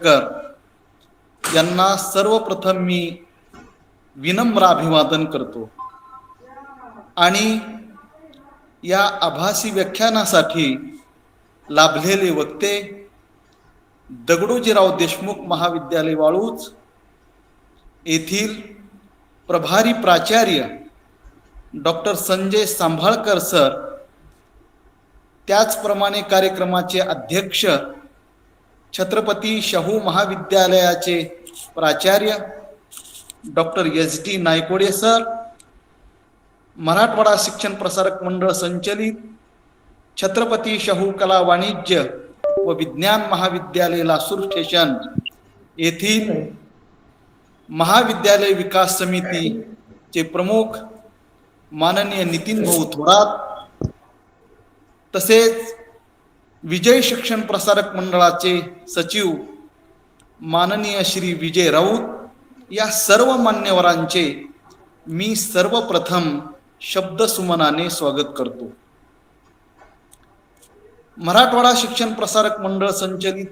आंबेडकर यांना सर्वप्रथम मी विनम्र अभिवादन करतो आणि या आभासी व्याख्यानासाठी लाभलेले वक्ते दगडोजीराव देशमुख महाविद्यालय वाळूज येथील प्रभारी प्राचार्य डॉक्टर संजय सांभाळकर सर, त्याचप्रमाणे कार्यक्रमाचे अध्यक्ष छत्रपती शाहू महाविद्यालयाचे प्राचार्य doctor SD Naikode sir, Marathwada शिक्षण प्रसारक मंडळ संचलित छत्रपती शाहू कला वाणिज्य व विज्ञान महाविद्यालय लासूर स्टेशन येथील महाविद्यालय विकास समितीचे प्रमुख माननीय नितीन भाऊ थोरात, तसेच विजय शिक्षण प्रसारक मंडळाचे सचिव माननीय श्री विजय राऊत, या सर्व मान्यवरांचे मी सर्वप्रथम शब्दसुमनाने स्वागत करतो. मराठवाडा शिक्षण प्रसारक मंडळ संचलित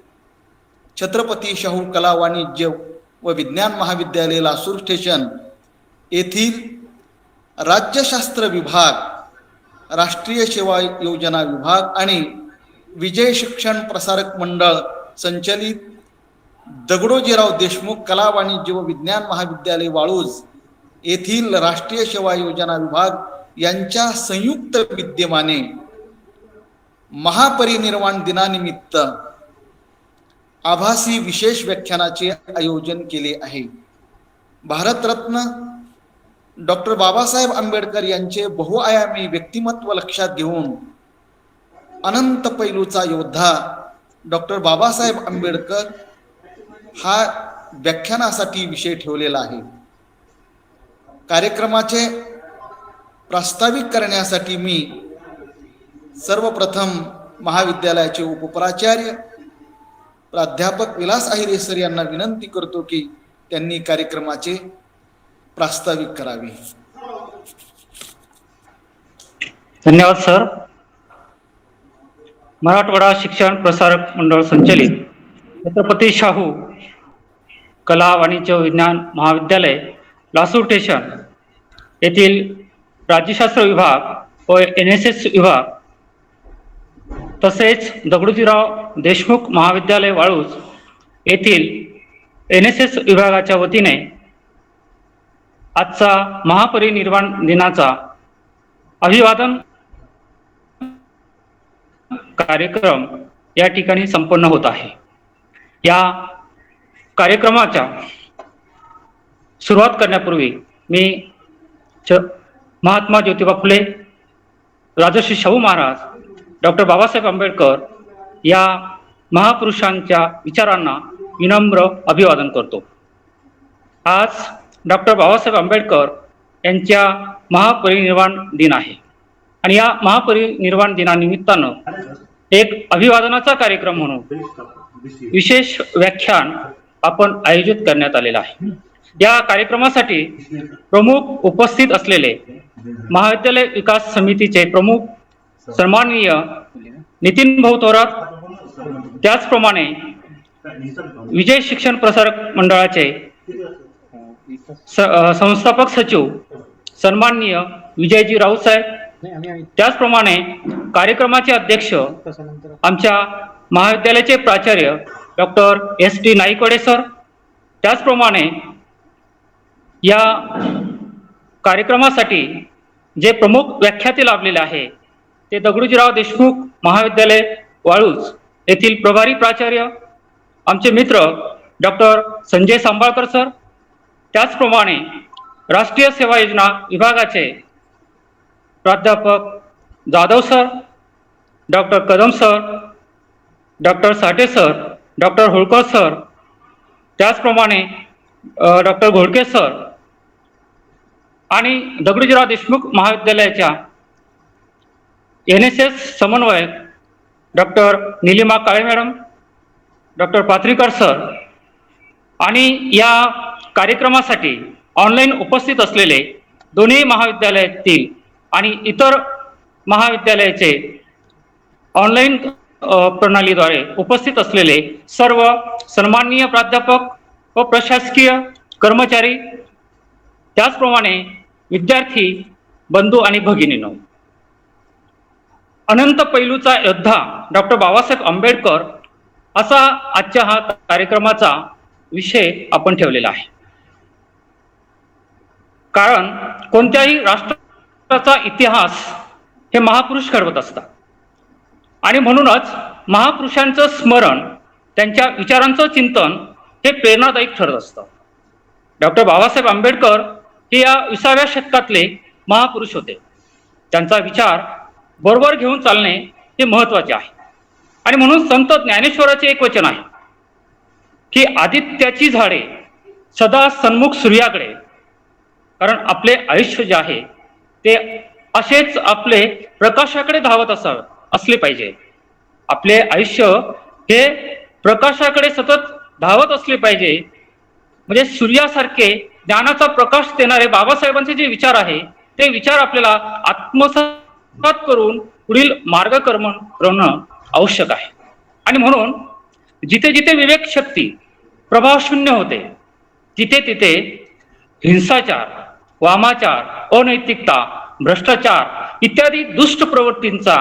छत्रपती शाहू कला वाणिज्य व विज्ञान महाविद्यालय लासूर स्टेशन येथील राज्यशास्त्र विभाग, राष्ट्रीय सेवा योजना विभाग आणि विजय शिक्षण प्रसारक मंडळ संचलित दगडोजीराव देशमुख कला वाणिज्य व विज्ञान महाविद्यालय वाळूज येथील राष्ट्रीय सेवा योजना विभाग यांच्या संयुक्त विद्यमाने महापरिनिर्वाण दिनानिमित्त आभासी विशेष व्याख्यानाचे आयोजन केले आहे. भारतरत्न डॉक्टर बाबासाहेब आंबेडकर यांचे बहुआयामी व्यक्तिमत्व लक्षात घेऊन अनंत पैलूचा योद्धा डॉक्टर बाबासाहेब आंबेडकर हा व्याख्यानासाठी विषय ठेवलेला आहे. कार्यक्रमाचे प्रास्ताविक करण्यासाठी मी सर्वप्रथम महाविद्यालयाचे उपप्राचार्य प्राध्यापक विलास आहिरे सर यांना विनंती करतो की त्यांनी कार्यक्रमाचे प्रास्ताविक करावे. धन्यवाद सर. मराठवाडा शिक्षण प्रसारक मंडळ संचलित छत्रपती शाहू कला वाणिज्य विज्ञान महाविद्यालय लासूर स्टेशन येथील राज्यशास्त्र विभाग व NSS विभाग तसेच दगडोजीराव देशमुख महाविद्यालय वाळूज येथील NSS विभागाच्या वतीने आजचा महापरिनिर्वाण दिनाचा अभिवादन कार्यक्रम या ठिकाणी संपन्न होत आहे. या कार्यक्रमाच्या सुरुवात करण्यापूर्वी मी महात्मा ज्योतिबा फुले, राजर्षी शाहू महाराज, डॉक्टर बाबासाहेब आंबेडकर या महापुरुषांच्या विचारांना विनम्र अभिवादन करतो. आज डॉक्टर बाबासाहेब आंबेडकर यांच्या महापरिनिर्वाण दिन आहे आणि या महापरिनिर्वाण दिनानिमित्तानं एक अभिवादनाचा कार्यक्रम म्हणून विशेष व्याख्यान आपण आयोजित करण्यात आलेला आहे. या कार्यक्रमासाठी प्रमुख उपस्थित असलेले महाविद्यालय विकास समितीचे प्रमुख सन्माननीय नितीन भाऊ थोरात, त्याचप्रमाणे विजय शिक्षण प्रसारक मंडळाचे संस्थापक सचिव सन्माननीय विजयजी राऊत साहेब, त्याचप्रमाणे कार्यक्रमाचे अध्यक्ष आमच्या महाविद्यालयाचे प्राचार्य डॉक्टर SD नायकोडे सर, त्याचप्रमाणे या कार्यक्रमासाठी जे प्रमुख व्याख्याते लाभलेले आहे ते दगडोजीराव देशमुख महाविद्यालय वाळूज येथील प्रभारी प्राचार्य आमचे मित्र डॉक्टर संजय सांभाळकर सर, त्याचप्रमाणे राष्ट्रीय सेवा योजना विभागाचे प्राध्यापक Jadhav sir, doctor Kadam sir, doctor Sathe sir, doctor Holkar sir, त्याचप्रमाणे डॉक्टर घोळके सर आणि दगडोजीराव देशमुख महाविद्यालयाच्या NSS समन्वयक doctor Nilima Kale madam, doctor Patrikar sir आणि या कार्यक्रमासाठी ऑनलाईन उपस्थित असलेले दोन्ही महाविद्यालयातील आणि इतर महाविद्यालयाचे ऑनलाईन प्रणालीद्वारे उपस्थित असलेले सर्व सन्माननीय प्राध्यापक व प्रशासकीय कर्मचारी, त्याचप्रमाणे विद्यार्थी बंधू आणि भगिनींनो, अनंत पैलूचा योद्धा डॉक्टर बाबासाहेब आंबेडकर असा आजच्या हा कार्यक्रमाचा विषय आपण ठेवलेला आहे. कारण कोणत्याही राष्ट्राचा इतिहास हे महापुरुष घडवत असतात आणि म्हणूनच महापुरुषांचं स्मरण, त्यांच्या विचारांचं चिंतन हे प्रेरणादायी ठरत असतं. डॉक्टर बाबासाहेब आंबेडकर हे या 20व्या शतकातले महापुरुष होते. त्यांचा विचार बरोबर घेऊन चालणे हे महत्त्वाचे आहे. आणि म्हणून संत ज्ञानेश्वराचे एक वचन आहे की आदित्याची झाडे सदा सन्मुख सूर्याकडे. कारण आपले आयुष्य जे आहे ते असेच आपले प्रकाशाकडे धावत असले पाहिजे. आपले आयुष्य हे प्रकाशाकडे सतत धावत असले पाहिजे. म्हणजे सूर्यासारखे ज्ञानाचा प्रकाश देणारे बाबासाहेबांचे जे विचार आहे ते विचार आपल्याला आत्मसात करून पुढील मार्गक्रमण करणं आवश्यक आहे. आणि म्हणून जिथे जिथे विवेक शक्ती प्रभावशून्य होते तिथे तिथे हिंसाचार, वामाचार, अनैतिकता, भ्रष्टाचार इत्यादी दुष्ट प्रवृत्तींचा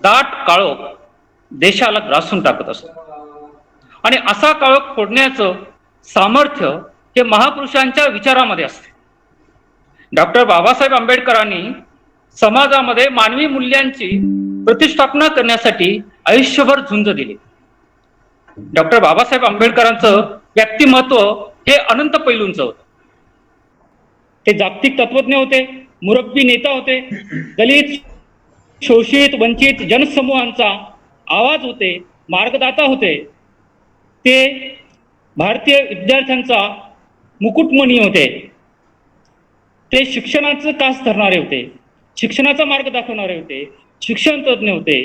दाट काळोख देशाला ग्रासून टाकत असतो. आणि असा काळोख फोडण्याचं सामर्थ्य हे महापुरुषांच्या विचारामध्ये असते. डॉक्टर बाबासाहेब आंबेडकरांनी समाजामध्ये मानवी मूल्यांची प्रतिष्ठापना करण्यासाठी आयुष्यभर झुंज दिली. डॉक्टर बाबासाहेब आंबेडकरांचं व्यक्तिमत्व हे अनंत पैलूंचं होतं. ते जागतिक तत्वज्ञ होते, मुरब्बी नेता होते, दलित, शोषित, वंचित जनसमूहांचा आवाज होते, मार्गदाता होते. ते भारतीय विद्यार्थ्यांचा मुकुटमणी होते. ते शिक्षणाचं कास धरणारे होते, शिक्षणाचा मार्ग दाखवणारे होते, शिक्षण तज्ज्ञ होते,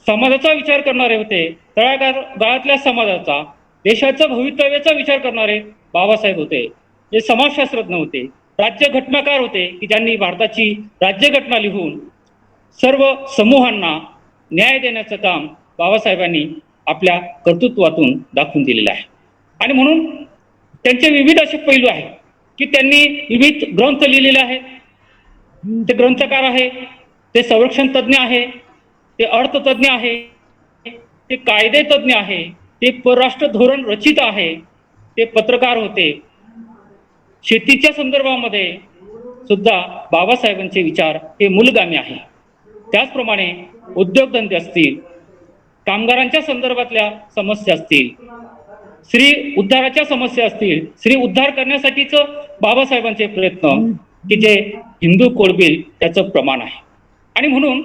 समाजाचा विचार करणारे होते, तळागाळातल्या समाजाचा, देशाच्या भवितव्याचा विचार करणारे बाबासाहेब होते. जे समाजशास्त्रज्ञ होते, राज्यघटनाकार होते की ज्यांनी भारताची राज्यघटना लिहून सर्व समूहांना न्याय देण्याचं काम बाबासाहेबांनी आपल्या कर्तृत्वातून दाखवून दिलेलं आहे. आणि म्हणून त्यांचे विविध असे पैलू आहेत की त्यांनी विविध ग्रंथ लिहिलेले आहेत. ते ग्रंथकार आहे, ते संरक्षण तज्ज्ञ आहे, ते अर्थतज्ज्ञ आहे, ते कायदे तज्ज्ञ आहे, ते परराष्ट्र धोरण रचित आहे, ते पत्रकार होते. शेतीच्या संदर्भामध्ये सुद्धा बाबासाहेबांचे विचार हे मूलगामी आहे. त्याचप्रमाणे उद्योगधंदे असतील, कामगारांच्या संदर्भातल्या समस्या असतील, स्त्री उद्धाराच्या समस्या असतील, स्त्री उद्धार करण्यासाठीच बाबासाहेबांचे प्रयत्न की जे हिंदू कोळबिल त्याचं प्रमाण आहे. आणि म्हणून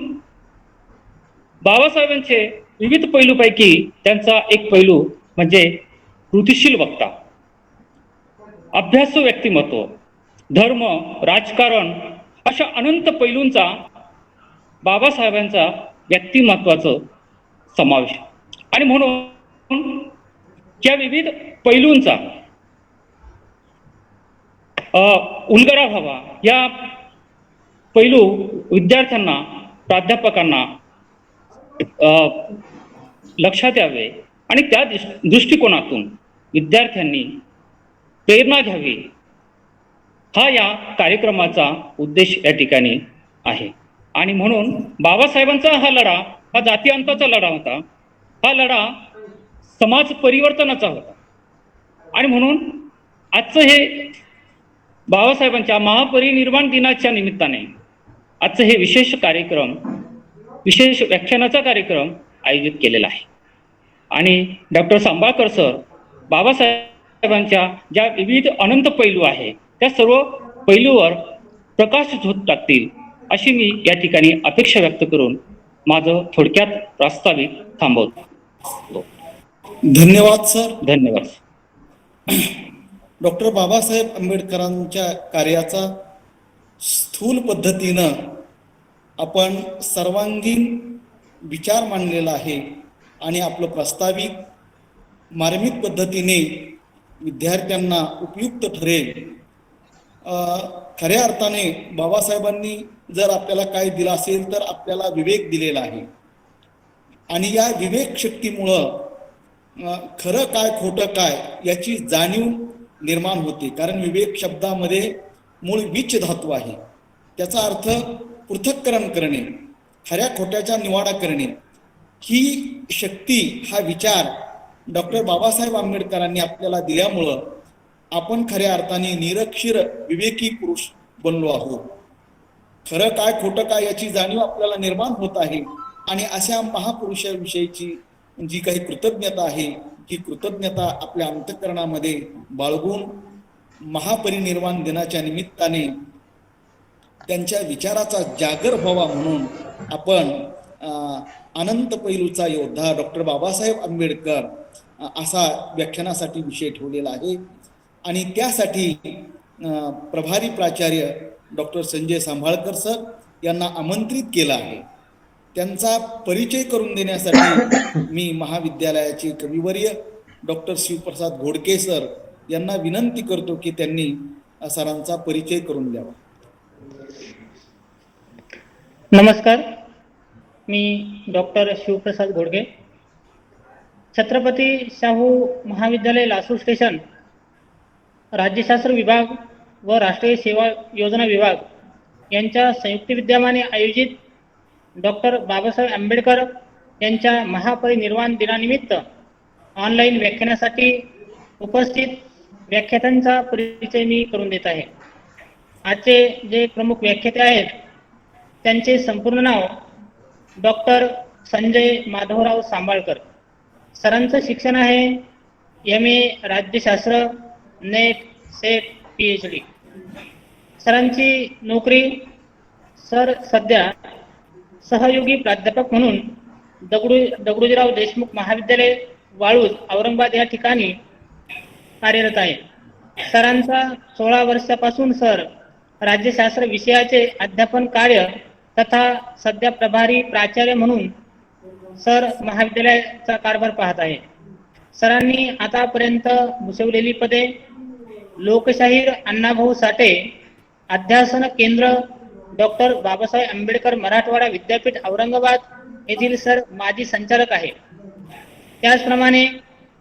बाबासाहेबांचे विविध पैलूपैकी त्यांचा एक पैलू म्हणजे कृतिशील वक्ता, अभ्यासू व्यक्तिमत्व, धर्म, राजकारण अशा अनंत पैलूंचा बाबासाहेबांचा व्यक्तिमत्वाचं समावेश. आणि म्हणून या विविध पैलूंचा उलगडा व्हावा, या पैलू विद्यार्थ्यांना, प्राध्यापकांना लक्षात यावे आणि त्या दृष्टिकोनातून विद्यार्थ्यांनी प्रेरणा घ्यावी, हा या कार्यक्रमाचा उद्देश या ठिकाणी आहे. आणि म्हणून बाबासाहेबांचा हा लढा हा जातीअंताचा लढा होता, हा लढा समाज परिवर्तनाचा होता. आणि म्हणून आजचं हे बाबासाहेबांच्या महापरिनिर्वाण दिनाच्या निमित्ताने आजचं हे विशेष कार्यक्रम, विशेष व्याख्यानाचा कार्यक्रम आयोजित केलेला आहे. आणि डॉक्टर सांबाळकर सर बाबासाहेबांच्या ज्या विविध अनंत पैलू आहे त्या सर्व पैलूवर प्रकाश झोत टाकतील अशी मी या ठिकाणी अपेक्षा व्यक्त करून माझं थोडक्यात प्रास्ताविक थांबवतो. धन्यवाद सर. धन्यवाद. डॉक्टर बाबासाहेब आंबेडकरांच्या कार्याचा स्थूल पद्धतीनं आपण सर्वांगीण विचार मांडलेला आहे आणि आपलं प्रास्ताविक मार्मिक पद्धतीने विद्यार्थ्यांना उपयुक्त ठरेल. खऱ्या अर्थाने बाबासाहेबांनी जर आपल्याला काय दिलं असेल तर आपल्याला विवेक दिलेला आहे आणि या विवेक शक्तीमुळं खरं काय खोटं काय याची जाणीव निर्माण होते. कारण विवेक शब्दामध्ये मूळ विच धातू आहे. त्याचा अर्थ पृथक्करण करणे, खऱ्या खोट्याचा निवाडा करणे. ही शक्ती, हा विचार डॉक्टर बाबासाहेब आंबेडकरांनी आपल्याला दिल्यामुळं आपण खऱ्या अर्थाने निरक्षर विवेकी पुरुष बनलो आहोत. खरं काय खोटं काय याची जाणीव आपल्याला निर्माण होत आहे. आणि अशा महापुरुषाविषयीची जी काही कृतज्ञता आहे, ही कृतज्ञता आपल्या अंतःकरणामध्ये बाळगून महापरिनिर्वाण दिनाच्या निमित्ताने त्यांच्या विचाराचा जागर व्हावा म्हणून आपण अनंत पैलूचा योद्धा डॉक्टर बाबासाहेब आंबेडकर असा व्याख्यानासाठी विषय ठेवलेला आहे. आणि त्यासाठी प्रभारी प्राचार्य डॉक्टर संजय सांभाळकर सर यांना आमंत्रित केलं आहे. त्यांचा परिचय करून देण्यासाठी मी महाविद्यालयाचे कविवर्य डॉक्टर शिवप्रसाद घोडके सर यांना विनंती करतो की त्यांनी सरांचा परिचय करून द्यावा. नमस्कार, मी डॉक्टर शिवप्रसाद घोडके, छत्रपती शाहू महाविद्यालय लासूर स्टेशन, राज्यशास्त्र विभाग व राष्ट्रीय सेवा योजना विभाग यांच्या संयुक्त विद्यमाने आयोजित डॉक्टर बाबासाहेब आंबेडकर यांच्या महापरिनिर्वाण दिनानिमित्त ऑनलाईन व्याख्यानासाठी उपस्थित व्याख्यात्यांचा परिचय मी करून देत आहे. आजचे जे प्रमुख व्याख्याते आहेत त्यांचे संपूर्ण नाव डॉक्टर संजय माधवराव सांबाळकर. सरांचं शिक्षण आहे MA राज्यशास्त्र, नेट, सेट, PhD. सरांची नोकरी, सर सध्या सहयोगी प्राध्यापक म्हणून दगडूजीराव देशमुख महाविद्यालय वाळूज औरंगाबाद या ठिकाणी कार्यरत आहे. सरांचा 16 वर्षापासून सर राज्यशास्त्र विषयाचे अध्यापन कार्य तथा सध्या प्रभारी प्राचार्य म्हणून सर महाविद्यालयाचा कारभार पाहत आहे. सरांनी आतापर्यंत भूषवलेली पदे: लोकशाहीर अण्णाभाऊ साठे अध्यासन केंद्र, डॉक्टर बाबासाहेब आंबेडकर मराठवाडा विद्यापीठ औरंगाबाद येथील सर माजी संचालक आहे. त्याचप्रमाणे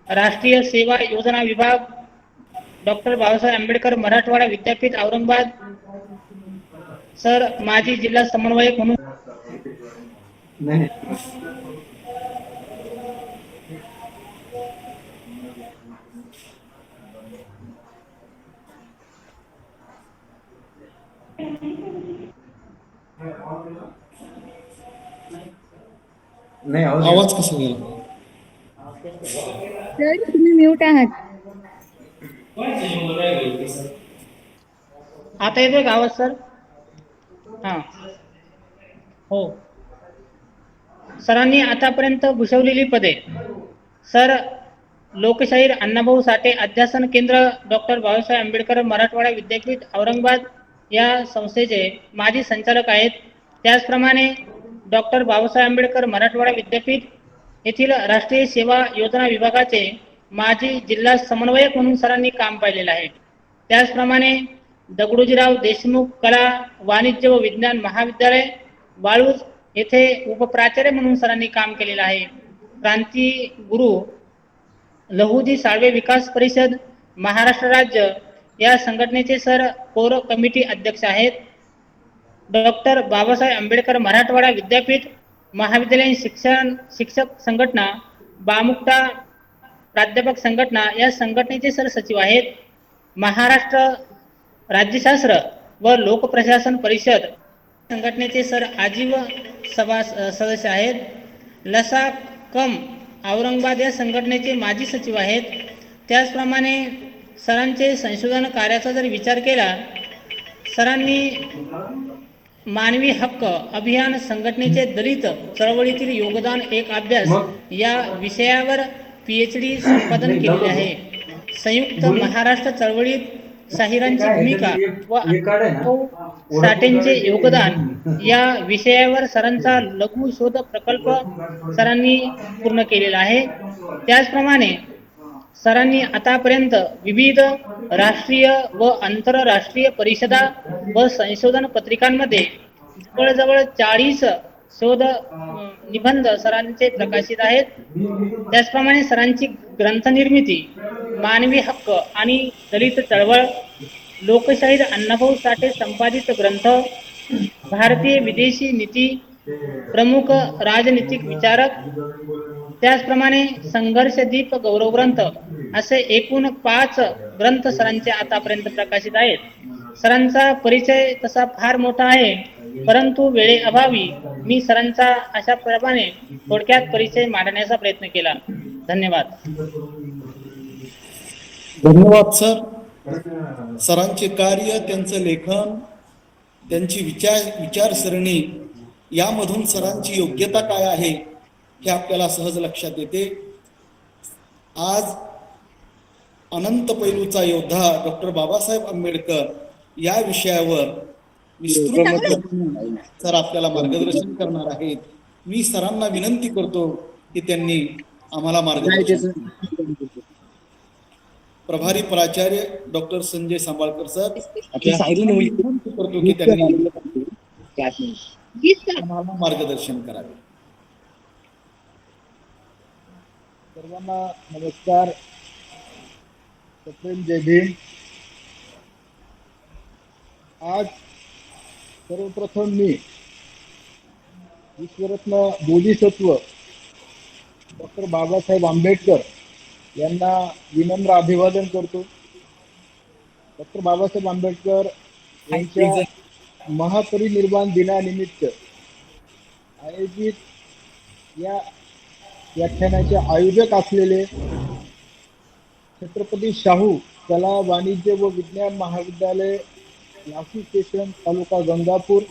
राष्ट्रीय सेवा योजना विभाग, डॉक्टर बाबासाहेब आंबेडकर मराठवाडा विद्यापीठ औरंगाबाद सर माजी जिल्हा समन्वयक म्हणून नाही. आवाज कसा गेला? सर तुम्ही म्यूट आहात. आता येतोय का आवाज सर? हां, हो. सरांनी आतापर्यंत भूषवलेली पदे: सर लोकशाहीर अण्णाभाऊ साठे अध्यासन केंद्र, डॉक्टर बाबासाहेब आंबेडकर मराठवाडा विद्यापीठ औरंगाबाद या संस्थेचे माजी संचालक आहेत. त्याचप्रमाणे डॉक्टर बाबासाहेब आंबेडकर मराठवाडा विद्यापीठ येथील राष्ट्रीय सेवा योजना विभागाचे माजी जिल्हा समन्वयक म्हणून सरांनी काम पाहिलेलं आहे. त्याचप्रमाणे दगडूजीराव देशमुख कला वाणिज्य व विज्ञान महाविद्यालय वाळूज येथे उपप्राचार्य म्हणून सरांनी काम केलेलं आहे. क्रांती गुरु लहुजी साळवे विकास परिषद महाराष्ट्र राज्य या संघटनेचे सर कोर कमिटी अध्यक्ष आहेत. डॉक्टर बाबासाहेब आंबेडकर मराठवाडा विद्यापीठ महाविद्यालयीन शिक्षक संघटना बामुक्ता प्राध्यापक संघटना या संघटनेचे सर सचिव आहेत. महाराष्ट्र राज्यशास्त्र व लोकप्रशासन परिषद संघटनेचे सर आजीव सभा सदस्य आहेत. लसा कम औरंगाबाद या संघटनेचे माजी सचिव आहेत. त्याचप्रमाणे सरांचे संशोधन कार्याचा जर विचार केला, सरांनी मानवी हक्क अभियान संघटनेचे दलित चळवळीतील योगदान एक अभ्यास या विषयावर PhD संपादन केलेले आहे. संयुक्त महाराष्ट्र चळवळीत शाहिरांची भूमिका व अण्णाभाऊ साठेंचे योगदान या विषयावर सरांचा लघु शोध प्रकल्प सरांनी पूर्ण केलेला आहे. त्याचप्रमाणे सरांनी आतापर्यंत विविध राष्ट्रीय व आंतरराष्ट्रीय परिषदा व संशोधन पत्रिकांमध्ये जवळजवळ 40 शोध निबंध सरांचे प्रकाशित आहेत. त्याचप्रमाणे सरांची ग्रंथनिर्मिती, मानवी हक्क आणि दलित चळवळ, लोकशाहीर अण्णाभाऊ साठे संपादित ग्रंथ, भारतीय विदेशी नीती, प्रमुख राजनीतिक विचारक, त्याचप्रमाणे संघर्ष दीप गौरव ग्रंथ असे एकूण 5 ग्रंथ सरांचे आतापर्यंत प्रकाशित आहेत. सरांचा परिचय तसा फार मोठा आहे, परंतु वेळेअभावी मी सरांचा अशा प्रमाणे थोडक्यात परिचय मांडण्याचा प्रयत्न केला. धन्यवाद. धन्यवाद सर. सरांचे कार्य, त्यांचं लेखन, त्यांची विचारसरणी यामधून सरांची योग्यता काय आहे हे आपल्याला सहज लक्षात येते. आज अनंत पैलूचा योद्धा डॉक्टर बाबासाहेब आंबेडकर या विषयावर विस्तृत सर आपल्याला मार्गदर्शन करणार आहेत. मी सरांना विनंती करतो की त्यांनी आम्हाला मार्गदर्शन. प्रभारी प्राचार्य डॉक्टर संजय सांबाळकर सर करतो की त्यांनी आम्हाला मार्गदर्शन करावे. सर्वांना नमस्कार. सप्रेम जय भीम. आज सर्वप्रथम मी विश्वरत्न बोधिसत्व डॉक्टर बाबासाहेब आंबेडकर यांना विनम्र अभिवादन करतो. डॉक्टर बाबासाहेब आंबेडकर यांच्या महापरिनिर्वाण दिनानिमित्त आयोजित या व्याख्यानाचे आयोजक असलेले छत्रपती शाहू कला वाणिज्य व विज्ञान महाविद्यालय, नाशिक स्टेशन, तालुका गंगापूर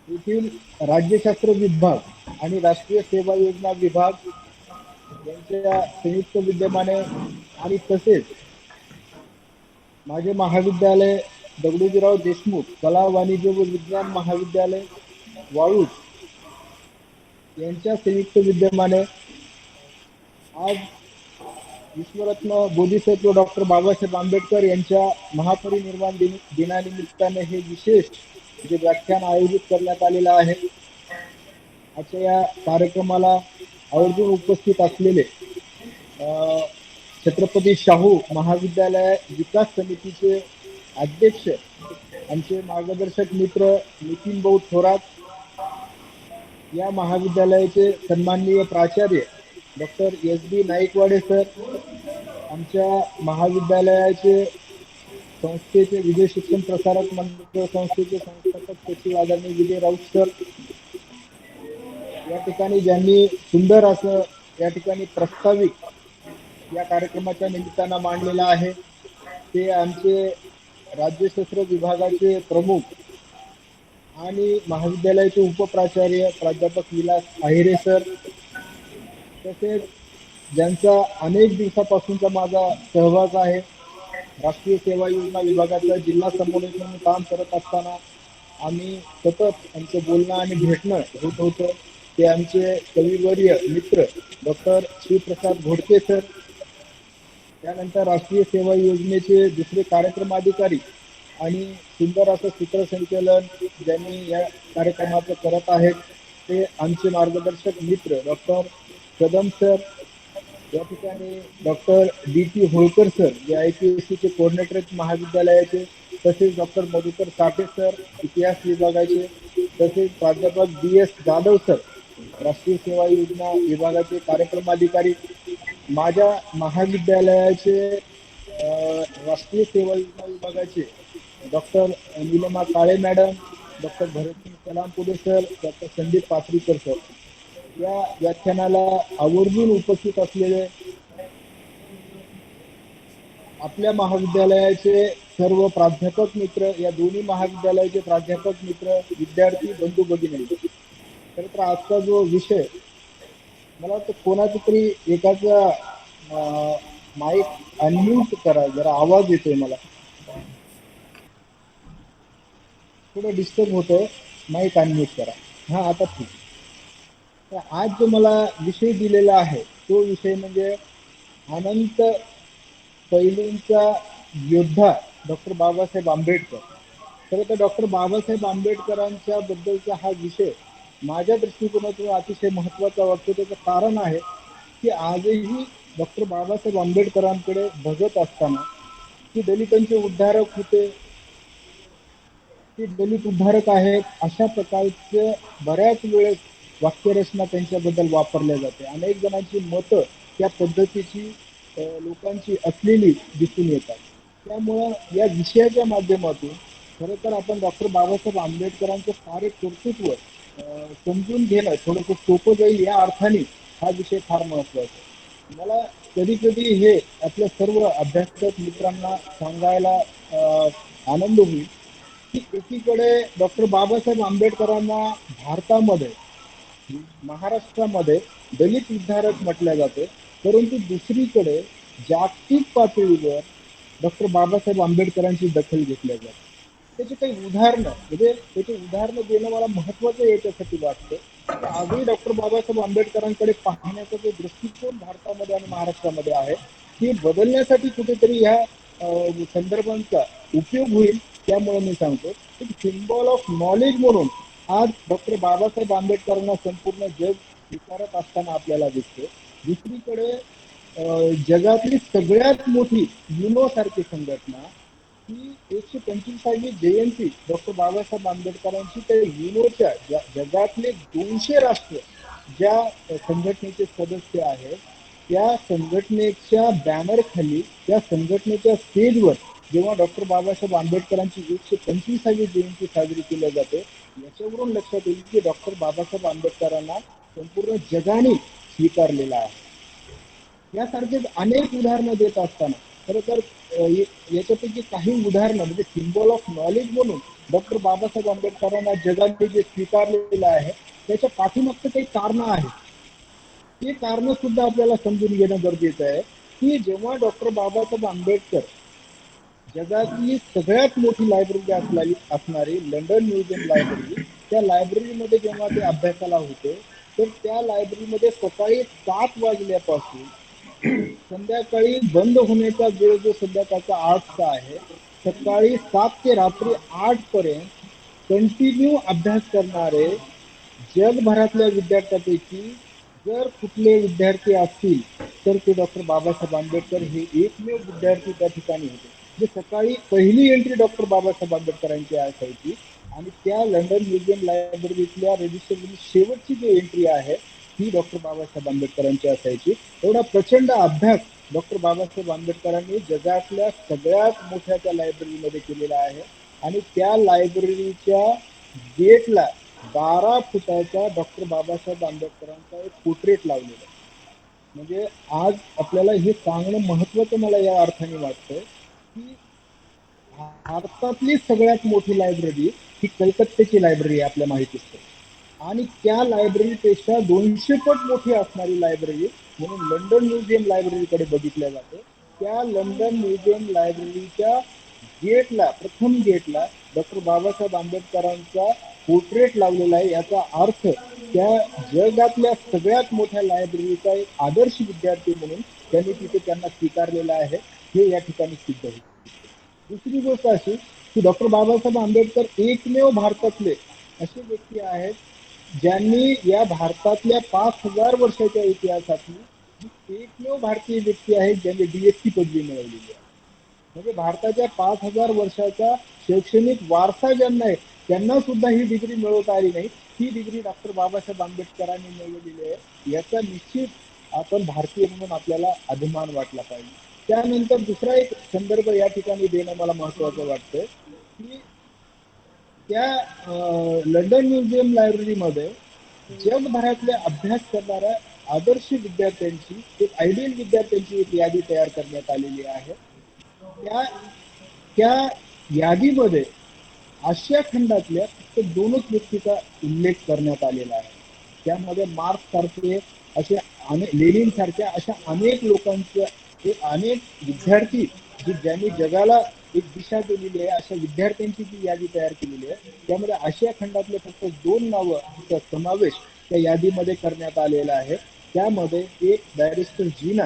येथील राज्यशास्त्र विभाग आणि राष्ट्रीय सेवा योजना विभाग यांच्या संयुक्त विद्यमाने आणि तसेच माझे महाविद्यालय दगडोजीराव देशमुख कला वाणिज्य व विज्ञान महाविद्यालय वाळूज यांच्या संयुक्त विद्यमाने आज विश्वरत्न बोधिसत्व डॉक्टर बाबासाहेब आंबेडकर यांच्या महापरिनिर्वाण दिनानिमित्ताने हे विशेष जे व्याख्यान आयोजित करण्यात आलेलं आहे. आजच्या या कार्यक्रमाला आवर्जून उपस्थित असलेले छत्रपती शाहू महाविद्यालय विकास समितीचे अध्यक्ष आमचे मार्गदर्शक मित्र नितीन भाऊ थोरात, या महाविद्यालयाचे सन्माननीय प्राचार्य डॉक्टर SD नाईकवाडे सर, आमच्या महाविद्यालयाचे संस्थेचे विजय शिक्षण प्रसारक मंडळ संस्थेचे संस्थापक सचिव आदरणीय विजय राऊत सर, या ठिकाणी ज्यांनी सुंदर असं या ठिकाणी प्रस्तावित या कार्यक्रमाच्या निमित्तानं मांडलेला आहे ते आमचे राज्यशास्त्र विभागाचे प्रमुख आणि महाविद्यालयाचे उपप्राचार्य प्राध्यापक विलास आहिरे सर, तसेच ज्यांचा अनेक दिवसापासूनचा माझा सहभाग आहे, राष्ट्रीय सेवा योजना विभागाचा जिल्हा समन्वयक म्हणून काम करत असताना आम्ही सतत आमचं बोलणं आणि भेटणं होत होतं ते आमचे कविवर्य मित्र डॉक्टर शिवप्रसाद घोडके सर, त्यानंतर राष्ट्रीय सेवा योजनेचे दुसरे कार्यक्रम अधिकारी आणि सुंदर असं सूत्रसंचालन ज्यांनी या कार्यक्रमाचं करत आहेत ते आमचे मार्गदर्शक मित्र डॉक्टर कदम सर, या ठिकाणी डॉक्टर DT होळकर सर जे IPSCचे कोऑर्डिनेटर महाविद्यालयाचे, तसेच डॉक्टर मधुकर साठे सर इतिहास विभागाचे, तसेच प्राध्यापक DS जाधव सर राष्ट्रीय सेवा योजना विभागाचे कार्यक्रम अधिकारी, माझ्या महाविद्यालयाचे राष्ट्रीय सेवा योजना विभागाचे doctor Nilma Kale madam, doctor Bharatsingh Kalampure sir, doctor Sandeep Pathrikar sir, या व्याख्यानाला आवर्जून उपस्थित असलेले आपल्या महाविद्यालयाचे सर्व प्राध्यापक मित्र, या दोन्ही महाविद्यालयाचे प्राध्यापक मित्र, विद्यार्थी बंधू भगिनी. खरं तर आजचा जो विषय मला वाटतं कोणाचा तरी एकाचा माईक अनम्यूट करा, जरा आवाज येतोय मला, थोडं डिस्टर्ब होतोय, माईक अनम्यूट करा. हा आता ठीक. तर आज जो मला विषय दिलेला आहे तो विषय म्हणजे अनंत पैलूंचा योद्धा डॉक्टर बाबासाहेब आंबेडकर. खरं तर डॉक्टर बाबासाहेब आंबेडकरांच्या बद्दलचा हा विषय माझ्या दृष्टिकोनातून अतिशय महत्वाचा वाटतो. त्याचं कारण आहे की आजही डॉक्टर बाबासाहेब आंबेडकरांकडे बघत असताना की दलितांचे उद्धारक होते, ते दलित उद्धारक आहेत, अशा प्रकारचे बऱ्याच वेळेस वाक्यरचना त्यांच्याबद्दल वापरल्या जाते. अनेक जणांची मतं त्या पद्धतीची लोकांची असलेली दिसून येतात. त्यामुळं या विषयाच्या माध्यमातून खरं तर आपण डॉक्टर बाबासाहेब आंबेडकरांचं कार्य कर्तृत्व समजून घेणं थोडंसं सोपं जाईल या अर्थाने हा विषय फार महत्वाचा आहे. मला कधी कधी हे आपल्या सर्व अभ्यासक मित्रांना सांगायला आनंद होईल की एकीकडे डॉक्टर बाबासाहेब आंबेडकरांना भारतामध्ये महाराष्ट्रामध्ये दलित उद्धारक म्हटलं जाते, परंतु दुसरीकडे जागतिक पातळीवर डॉक्टर बाबासाहेब आंबेडकरांची दखल घेतल्या जाते. त्याची काही उदाहरणं म्हणजे त्याची उदाहरणं देणं मला महत्वाचं याच्यासाठी वाटतं की आजही डॉक्टर बाबासाहेब आंबेडकरांकडे पाहण्याचा जो दृष्टिकोन भारतामध्ये आणि महाराष्ट्रामध्ये आहे ती बदलण्यासाठी कुठेतरी ह्या संदर्भांचा उपयोग होईल. त्यामुळे मी सांगतो की सिम्बॉल ऑफ नॉलेज म्हणून आज डॉक्टर बाबासाहेब आंबेडकरांना संपूर्ण जग स्वीकारत असताना आपल्याला दिसते. दुसरीकडे जगातली सगळ्यात मोठी युनो सारखी संघटना ही 125वी जयंती डॉक्टर बाबासाहेब आंबेडकरांची त्या युनोच्या जगातले 200 राष्ट्र ज्या संघटनेचे सदस्य आहेत त्या संघटनेच्या बॅनर खाली त्या संघटनेच्या स्टेजवर जेव्हा डॉक्टर बाबासाहेब आंबेडकरांची 125वी जयंती साजरी केली जाते, याच्यावरून लक्षात येईल की डॉक्टर बाबासाहेब आंबेडकरांना संपूर्ण जगाने स्वीकारलेला आहे. यासारखेच अनेक उदाहरणं देत असताना खरं तर याच्यापैकी काही उदाहरणं म्हणजे सिम्बॉल ऑफ नॉलेज म्हणून डॉक्टर बाबासाहेब आंबेडकरांना जगाने जे स्वीकारलेलं आहे त्याच्या पाठीमागचं काही कारणं आहेत. ते कारणं सुद्धा आपल्याला समजून घेणं गरजेचं आहे की जेव्हा डॉक्टर बाबासाहेब आंबेडकर जगातली सगळ्यात मोठी लायब्ररी असणारी लंडन म्युझियम लायब्ररी त्या लायब्ररीमध्ये जेव्हा ते अभ्यासाला होते तर त्या लायब्ररीमध्ये सकाळी 7 वाजल्यापासून संध्याकाळी बंद होण्याचा वेळ जो संध्याकाळचा 8चा आहे, सकाळी 7 ते रात्री 8 पर्यंत कंटिन्यू अभ्यास करणारे जगभरातल्या विद्यार्थ्यांपैकी जर कुठले विद्यार्थी असतील तर ते डॉक्टर बाबासाहेब आंबेडकर हे एकमेव विद्यार्थी त्या ठिकाणी होते. जे सकाळी पहिली एंट्री डॉक्टर बाबासाहेब आंबेडकरांची असायची आणि त्या लंडन म्युझियम लायब्ररीतल्या रजिस्टरमधील शेवटची जी एंट्री आहे ही डॉक्टर बाबासाहेब आंबेडकरांची असायची. एवढा प्रचंड अभ्यास डॉक्टर बाबासाहेब आंबेडकरांनी जगातल्या सगळ्यात मोठ्या त्या लायब्ररीमध्ये केलेला आहे आणि त्या लायब्ररीच्या गेटला 12 फुटाचा डॉक्टर बाबासाहेब आंबेडकरांचा एक पोर्ट्रेट लावलेला आहे. म्हणजे आज आपल्याला हे सांगणं महत्वाचं मला या अर्थाने वाटतं की भारतातली सगळ्यात मोठी लायब्ररी ही कलकत्त्याची लायब्ररी आहे आपल्या माहितीचं आणि त्या लायब्ररीपेक्षा 200 पट मोठी असणारी लायब्ररी म्हणून लंडन म्युझियम लायब्ररीकडे बघितल्या जाते. त्या लंडन म्युझियम लायब्ररीच्या गेटला प्रथम गेटला डॉक्टर बाबासाहेब आंबेडकरांचा पोर्ट्रेट लावलेला आहे. याचा अर्थ त्या जगातल्या सगळ्यात मोठ्या लायब्ररीचा एक आदर्श विद्यार्थी म्हणून त्यांनी तिथे त्यांना स्वीकारलेला आहे हे या ठिकाणी सिद्ध होते. दुसरी गोष्ट अशी की डॉक्टर बाबासाहेब आंबेडकर एकमेव भारतातले असे व्यक्ती आहेत ज्यांनी या भारतातल्या 5000 वर्षाच्या इतिहासातली एकमेव भारतीय व्यक्ती आहे ज्यांनी DSc पदवी मिळवलेली आहे. म्हणजे भारताच्या 5000 वर्षाचा शैक्षणिक वारसा ज्यांना आहे त्यांना सुद्धा ही डिग्री मिळवता आली नाही. ही डिग्री डॉक्टर बाबासाहेब आंबेडकरांनी मिळवलेली आहे. याचा निश्चित आपण भारतीय म्हणून आपल्याला अभिमान वाटला पाहिजे. त्यानंतर दुसरा एक संदर्भ या ठिकाणी देणं मला महत्वाचं वाटतं की त्या लंडन म्युझियम लायब्ररीमध्ये जगभरातल्या अभ्यास करणाऱ्या आदर्श विद्यार्थ्यांची एक आयडियल विद्यार्थ्यांची एक यादी तयार करण्यात आलेली आहे. त्या यादीमध्ये आशिया खंडातल्या फक्त 2च व्यक्तीचा उल्लेख करण्यात आलेला आहे. त्यामध्ये मार्क्स सारखे असे लेनिन सारख्या अशा अनेक लोकांचे अनेक विद्यार्थी ज्यांनी जगाला एक दिशा दिलेली आहे अशा विद्यार्थ्यांची जी यादी तयार केलेली आहे त्यामध्ये आशिया खंडातले फक्त 2 नावांचा समावेश त्या यादीमध्ये करण्यात आलेला आहे. त्यामध्ये एक बॅरिस्टर जीना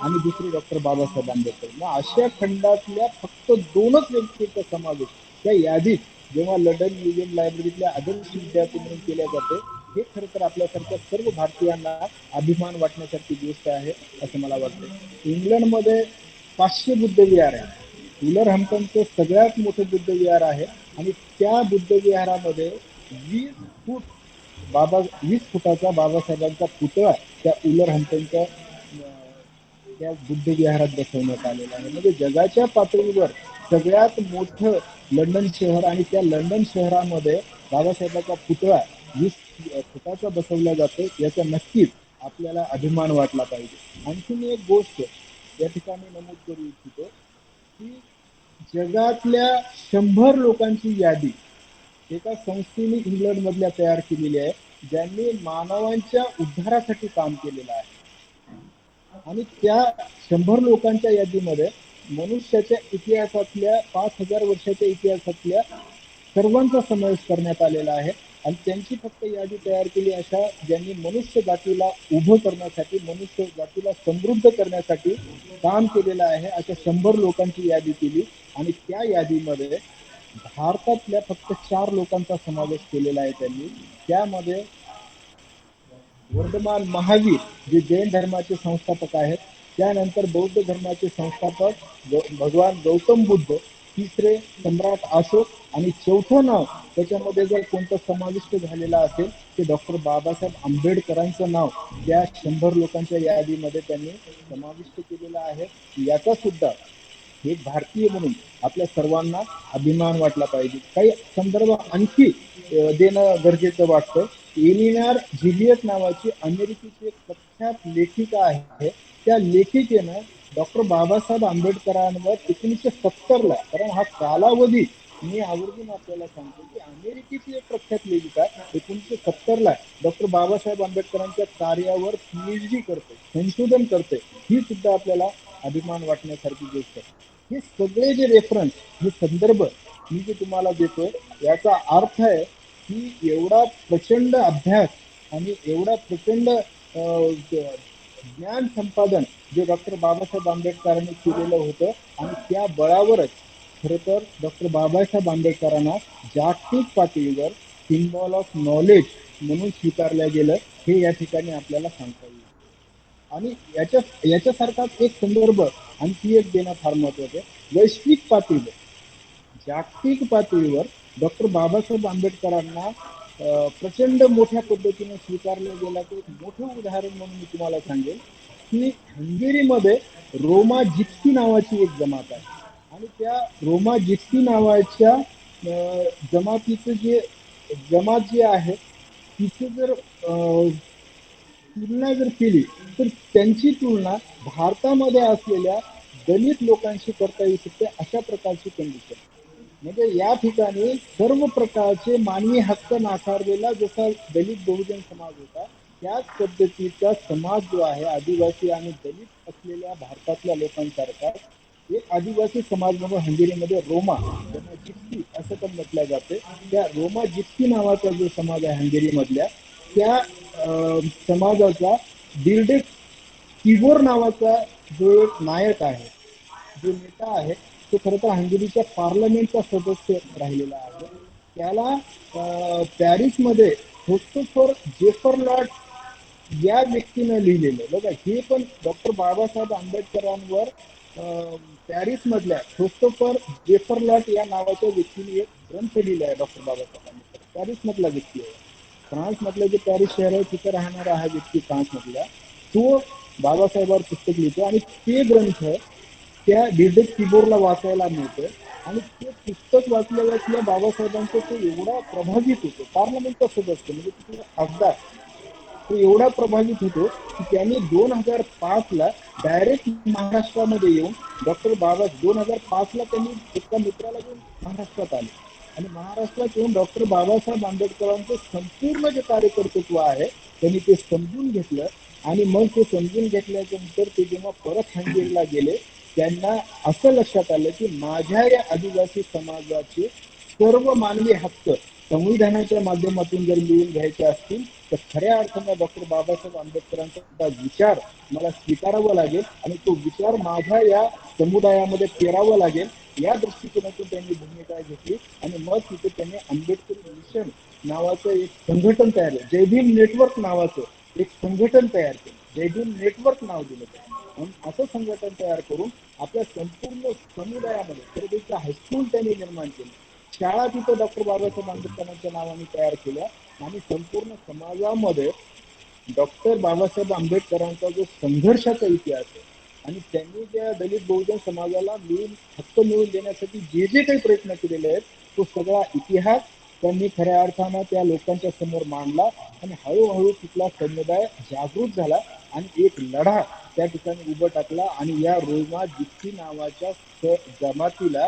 आणि दुसरी डॉक्टर बाबासाहेब आंबेडकर. आशिया खंडातल्या फक्त 2च व्यक्तींचा समावेश त्या यादीत जेव्हा लंडन म्युझियम लायब्ररीतल्या आदर्श विद्यार्थी म्हणून केल्या जाते हे खरं तर आपल्यासारख्या सर्व भारतीयांना अभिमान वाटण्यासारखी गोष्ट आहे असं मला वाटतं. इंग्लंडमध्ये 500 बुद्ध विहार आहे. वुलरहॅम्प्टनचं सगळ्यात मोठं बुद्ध विहार आहे आणि त्या बुद्ध विहारामध्ये 20 फूट 20 फुटाचा बाबासाहेबांचा पुतळा त्या वुलरहॅम्प्टनच्या त्या बुद्ध विहारात बसवण्यात आलेला आहे. म्हणजे जगाच्या पातळीवर सगळ्यात मोठं लंडन शहर आणि त्या लंडन शहरामध्ये बाबासाहेबांचा पुतळा 20 फुटाचा बसवला जातो, याचा नक्कीच आपल्याला अभिमान वाटला पाहिजे. आणखीन एक गोष्ट या ठिकाणी नमूद करू इच्छितो की जगातल्या 100 लोकांची यादी एका संस्थेने इंग्लंड मधल्या तयार केलेली आहे, ज्यांनी मानवांच्या उद्धारासाठी काम केलेलं आहे. आणि त्या 100 लोकांच्या यादीमध्ये मनुष्याच्या इतिहासातल्या 5000 वर्षाच्या इतिहासातल्या सर्वांचा समावेश करण्यात आलेला आहे. आणि त्यांची फक्त यादी तयार केली अशा ज्यांनी मनुष्य जातीला उभं करण्यासाठी, मनुष्य जातीला समृद्ध करण्यासाठी काम केलेलं आहे, अशा 100 लोकांची यादी केली. आणि त्या यादीमध्ये भारतातल्या फक्त 4 लोकांचा समावेश केलेला आहे त्यांनी. त्यामध्ये वर्धमान महावीर जे जैन धर्माचे संस्थापक आहेत, त्यानंतर बौद्ध धर्माचे संस्थापक भगवान गौतम बुद्ध, तिसरे सम्राट अशोक आणि चौथं नाव त्याच्यामध्ये जर कोणतं समाविष्ट झालेलं असेल ते डॉक्टर बाबासाहेब आंबेडकरांचं नाव त्या 100 लोकांच्या यादीमध्ये त्यांनी समाविष्ट केलेलं आहे. याचा सुद्धा एक भारतीय म्हणून आपल्या सर्वांना अभिमान वाटला पाहिजे. काही संदर्भ आणखी देणं गरजेचं वाटतं. एलिनॉर झिलियट नावाची अमेरिकेची एक प्रख्यात लेखिका आहे. त्या लेखिकेनं डॉक्टर बाबासाहेब आंबेडकरांवर 1970ला, कारण हा कालावधी मी आवर्जून आपल्याला सांगतो की अमेरिकेची एक प्रख्यात लेखिका 1970ला डॉक्टर बाबासाहेब आंबेडकरांच्या कार्यावर पीएचडी करते, संशोधन करते. ही सुद्धा आपल्याला अभिमान वाटण्यासारखी गोष्ट आहे. हे सगळे जे रेफरन्स, हे संदर्भ मी जे तुम्हाला देतोय, याचा अर्थ आहे की एवढा प्रचंड अभ्यास आणि एवढा प्रचंड ज्ञान संपादन जे डॉक्टर बाबासाहेब आंबेडकरांनी केलेलं होतं आणि त्या बळावरच खरं तर डॉक्टर बाबासाहेब आंबेडकरांना जागतिक पातळीवर सिम्बॉल ऑफ नॉलेज म्हणून स्वीकारलं गेलं, हे या ठिकाणी आपल्याला सांगता येईल. आणि याच्यासारखाच एक संदर्भ आणखी एक देणं फार महत्वाचं आहे. वैश्विक पातळीवर, जागतिक पातळीवर डॉक्टर बाबासाहेब आंबेडकरांना प्रचंड मोठ्या पद्धतीने स्वीकारलं गेल्याचं एक मोठं उदाहरण म्हणून मी तुम्हाला सांगेल की हंगेरीमध्ये रोमा जिप्सी नावाची एक जमात आहे. आणि त्या रोमा जिप्सी नावाच्या जमातीचं जमात जी आहे तिथे जर तुलना जर केली तर त्यांची तुलना भारतामध्ये असलेल्या दलित लोकांशी करता येऊ शकते, अशा प्रकारची कंडिशन. म्हणजे या ठिकाणी सर्व प्रकारचे मानवी हक्क नाकारलेला जसा दलित बहुजन समाज होता, त्याच पद्धतीचा समाज जो आहे आदिवासी आणि दलित असलेल्या भारतातल्या लोकांसारखा एक आदिवासी समाज म्हणून हंगेरीमध्ये रोमा, ज्यांना जिप्सी असं पण म्हटलं जाते, त्या रोमा जिप्सी नावाचा जो समाज आहे हंगेरीमधल्या, त्या समाजाचा बिल्डेक तिबोर नावाचा जो एक नायक आहे, जो नेता आहे, तो खरं तर हंगेरीच्या पार्लमेंटचा सदस्य राहिलेला आहे. त्याला पॅरिसमध्ये ख्रिस्तोफर जेफरलॉट या व्यक्तीनं लिहिलेलं, बघा हे पण डॉक्टर बाबासाहेब आंबेडकरांवर पॅरिसमधल्या ख्रिस्तोफर जेफरलॉट या नावाच्या व्यक्तीने एक ग्रंथ लिहिला आहे. डॉक्टर बाबासाहेब आंबेडकर पॅरिसमधला व्यक्ती आहे. फ्रान्समधलं जे पॅरिस शहर आहे तिथं राहणारा हा व्यक्ती फ्रान्समधला, तो बाबासाहेबांवर पुस्तक लिहितो आणि ते ग्रंथ त्या बिल्डेक तिबोरला वाचायला मिळतं. आणि ते पुस्तक वाचल्या बाबासाहेबांचं तो एवढा प्रभावित होतो, पार्लमेंटचा सदस्य म्हणजे तिथे खासदार, तो एवढा प्रभावित होतो की त्यांनी 2005ला डायरेक्ट महाराष्ट्रामध्ये येऊन डॉक्टर बाबा 2005ला त्यांनी एका मित्राला घेऊन महाराष्ट्रात आले आणि महाराष्ट्रात येऊन डॉक्टर बाबासाहेब आंबेडकरांचं संपूर्ण जे कार्यकर्तृत्व आहे त्यांनी ते समजून घेतलं. आणि मग ते समजून घेतल्याच्या नंतर ते जेव्हा परत हंगेरीला गेले, त्यांना असं लक्षात आलं की माझ्या या आदिवासी समाजाचे सर्व मानवी हक्क संविधानाच्या माध्यमातून जर मिळवून घ्यायचे असतील तर खऱ्या अर्थानं डॉक्टर बाबासाहेब आंबेडकरांचा विचार मला स्वीकारावा लागेल आणि तो विचार माझ्या या समुदायामध्ये पेरावा लागेल. या दृष्टिकोनातून त्यांनी भूमिका घेतली आणि मग तिथे त्यांनी आंबेडकरी मिशन नावाचं एक संघटन तयार केलं. जय भीम नेटवर्क नावाचं एक संघटन तयार केलं. जय भीम नेटवर्क नाव दिलं त्यांनी. आणि असं संघटन तयार करून आपल्या संपूर्ण समुदायामध्ये खरं हायस्कूल त्यांनी निर्माण केलं. शाळा तिथं डॉक्टर बाबासाहेब आंबेडकरांच्या नावाने तयार केल्या आणि संपूर्ण समाजामध्ये डॉक्टर बाबासाहेब आंबेडकरांचा जो संघर्षाचा इतिहास आहे आणि त्यांनी ज्या दलित बहुजन समाजाला हक्क मिळवून देण्यासाठी जे जे काही प्रयत्न केलेले आहेत तो सगळा इतिहास त्यांनी खऱ्या अर्थानं त्या लोकांच्या समोर मांडला आणि हळूहळू तिथला समुदाय जागृत झाला आणि एक लढा त्या ठिकाणी उभं टाकला आणि या रोमा जिप्सी नावाच्या जमातीला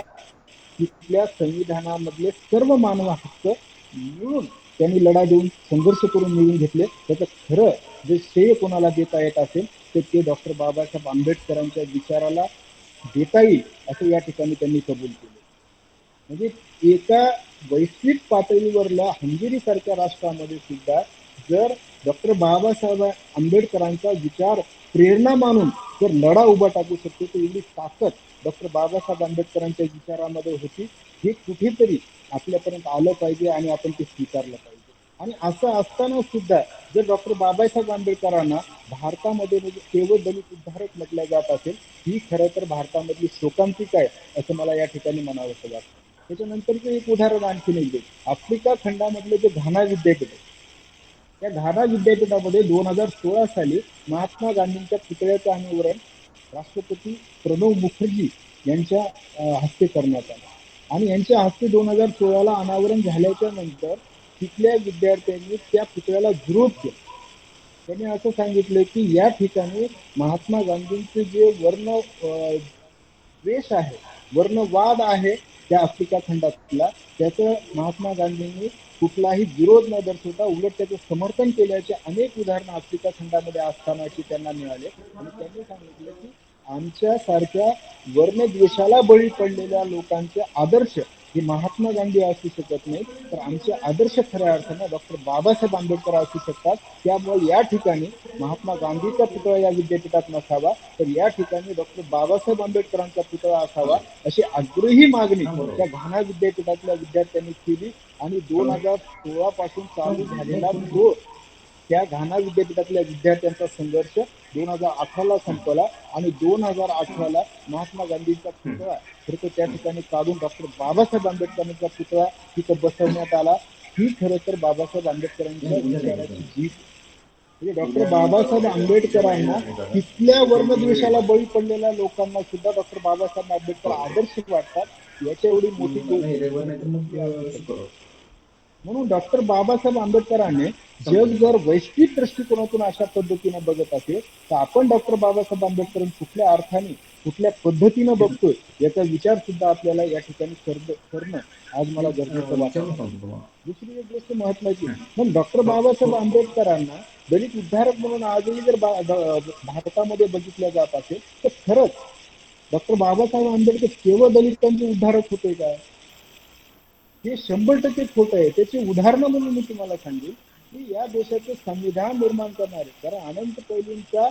तिथल्या संविधानामधले सर्व मानव हक्क मिळून त्यांनी लढा देऊन संघर्ष करून मिळवून घेतले. त्याचं खरं जे श्रेय कोणाला देता येत असेल तर ते डॉक्टर बाबासाहेब आंबेडकरांच्या विचाराला देता येईल असं या ठिकाणी त्यांनी कबूल केले. म्हणजे एका वैश्विक पातळीवरला हंगेरी सारख्या राष्ट्रामध्ये सुद्धा जर डॉक्टर बाबासाहेब आंबेडकरांचा विचार प्रेरणा मानून जर लढा उभा टाकू शकतो तर एवढी ताकद डॉक्टर बाबासाहेब आंबेडकरांच्या विचारामध्ये होती हे कुठेतरी आपल्यापर्यंत आलं पाहिजे आणि आपण ते स्वीकारलं पाहिजे. आणि असं असताना सुद्धा जर डॉक्टर बाबासाहेब आंबेडकरांना भारतामध्ये म्हणजे केवळ दलित उद्धारक म्हटलं जात असेल ही खरं तर भारतामधली शोकांतिका आहे असं मला या ठिकाणी म्हणावंसं वाटतं. त्याच्यानंतरचं एक उदाहरण आणखी नाही देईल. आफ्रिका खंडामधलं जे घाना विद्यापीठ आहे त्या घाना विद्यापीठामध्ये 2016 साली महात्मा गांधींच्या पुतळ्याचं अनावरण राष्ट्रपती प्रणव मुखर्जी यांच्या हस्ते करण्यात आलं आणि यांच्या हस्ते 2016ला अनावरण झाल्याच्या नंतर तिथल्या विद्यार्थ्यांनी त्या पुतळ्याला विरोध केला. त्यांनी असं सांगितलं की या ठिकाणी महात्मा गांधींचे जे द्वेष आहे वर्णवाद आहे त्या आफ्रिका खंडातला त्याचं महात्मा गांधींनी कुठलाही विरोध न दर्शवता उलट त्याचं समर्थन केल्याचे अनेक उदाहरणं आफ्रिका खंडामध्ये असतानाची त्यांना मिळाले आणि त्यांनी सांगितलं की आमच्या सारख्या वर्णद्वेषाला बळी पडलेल्या लोकांचे आदर्श हे महात्मा गांधी असू शकत नाही तर आमचे आदर्श खऱ्या अर्थानं डॉक्टर बाबासाहेब आंबेडकर असू शकतात. त्यामुळे या ठिकाणी महात्मा गांधीचा पुतळा या विद्यापीठात नसावा तर या ठिकाणी डॉक्टर बाबासाहेब आंबेडकरांचा पुतळा असावा अशी आग्रही मागणी त्या घाना विद्यापीठातल्या विद्यार्थ्यांनी केली आणि 2016 पासून चालू झालेला तो त्या घाना विद्यापीठातल्या विद्यार्थ्यांचा संघर्ष 2018ला संपला आणि 2018ला महात्मा गांधींचा पुतळा खरं त्या ठिकाणी काढून डॉक्टर बाबासाहेब आंबेडकरांचा पुतळा तिथं बसवण्यात आला. ही खरं तर बाबासाहेब आंबेडकरांच्या विचाराची जीत. म्हणजे डॉक्टर बाबासाहेब आंबेडकरांना तिथल्या वर्णद्वेषाला बळी पडलेल्या लोकांना सुद्धा डॉक्टर बाबासाहेब आंबेडकर आदर्श वाटतात याच्या एवढी मोठी गोष्ट. म्हणून डॉक्टर बाबासाहेब आंबेडकरांनी जग जर वैश्विक दृष्टिकोनातून अशा पद्धतीने बघत असेल तर आपण डॉक्टर बाबासाहेब आंबेडकर कुठल्या अर्थाने कुठल्या पद्धतीनं बघतोय याचा विचार सुद्धा आपल्याला या ठिकाणी करणं आज मला गरजेचं वाटतं. दुसरी एक गोष्ट महत्वाची मग डॉक्टर बाबासाहेब आंबेडकरांना दलित उद्धारक म्हणून आजही जर भारतामध्ये बघितलं जात असेल तर खरंच डॉक्टर बाबासाहेब आंबेडकर केवळ दलितांचे उद्धारक होते का? हे 100% खोटं आहे. त्याची उदाहरणं म्हणून मी तुम्हाला सांगेन की या देशाचे संविधान निर्माण करणारे कारण अनंत पैलूंचा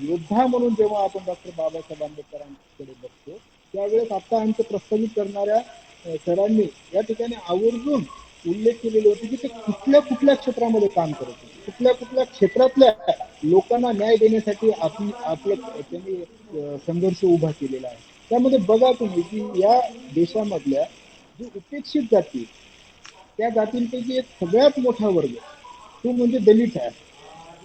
योद्धा म्हणून जेव्हा आपण डॉक्टर बाबासाहेब आंबेडकरांकडे बघतो त्यावेळेस आता आमचं प्रस्तावित करणाऱ्या सरांनी या ठिकाणी आवर्जून उल्लेख केलेले होते की ते कुठल्या कुठल्या क्षेत्रामध्ये काम करत होते कुठल्या कुठल्या क्षेत्रातल्या लोकांना न्याय देण्यासाठी आपलं त्यांनी संघर्ष उभा केलेला आहे. त्यामध्ये बघा तुम्ही की या देशामधल्या जो उपेक्षित जाती त्या जातींपैकी एक सगळ्यात मोठा वर्ग तो म्हणजे दलित आहे.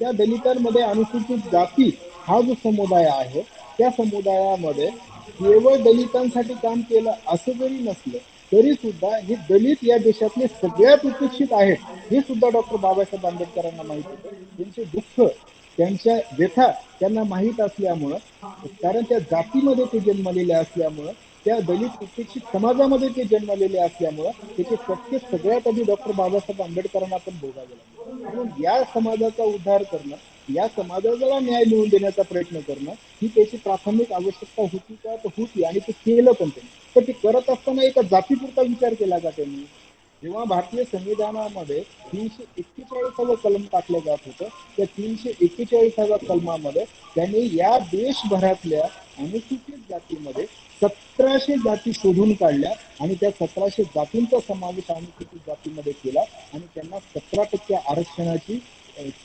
त्या दलितांमध्ये अनुसूचित जाती हा जो समुदाय आहे त्या समुदायामध्ये केवळ दलितांसाठी काम केलं असं जरी नसलं तरी सुद्धा हे दलित या देशातले सगळ्यात उपेक्षित आहेत हे सुद्धा डॉक्टर बाबासाहेब आंबेडकरांना माहित होतं. त्यांचे दुःख त्यांच्या व्यथा त्यांना माहीत असल्यामुळं कारण त्या जातीमध्ये ते जन्मलेले असल्यामुळं त्या दलित उपेक्षित समाजामध्ये ते जन्मलेले असल्यामुळं त्याचे फटके सगळ्यात आधी डॉक्टर बाबासाहेब आंबेडकरांना पण भोगावे लागले. म्हणून या समाजाचा उद्धार करणं या समाजाला न्याय मिळवून देण्याचा प्रयत्न करणं ही त्याची प्राथमिक आवश्यकता होती का तर होती आणि ते केलं पण त्यांनी. तर ते करत असताना एका जातीपुरता विचार केला का त्यांनी? जेव्हा भारतीय संविधानामध्ये 341 कलम टाकलं जात होतं त्या 341 कलमामध्ये त्यांनी या देशभरातल्या अनुसूचित जातीमध्ये 1700 जाती शोधून काढल्या आणि त्या 1700 जातींचा समावेश अनुसूचित जातीमध्ये केला आणि त्यांना 17% आरक्षणाची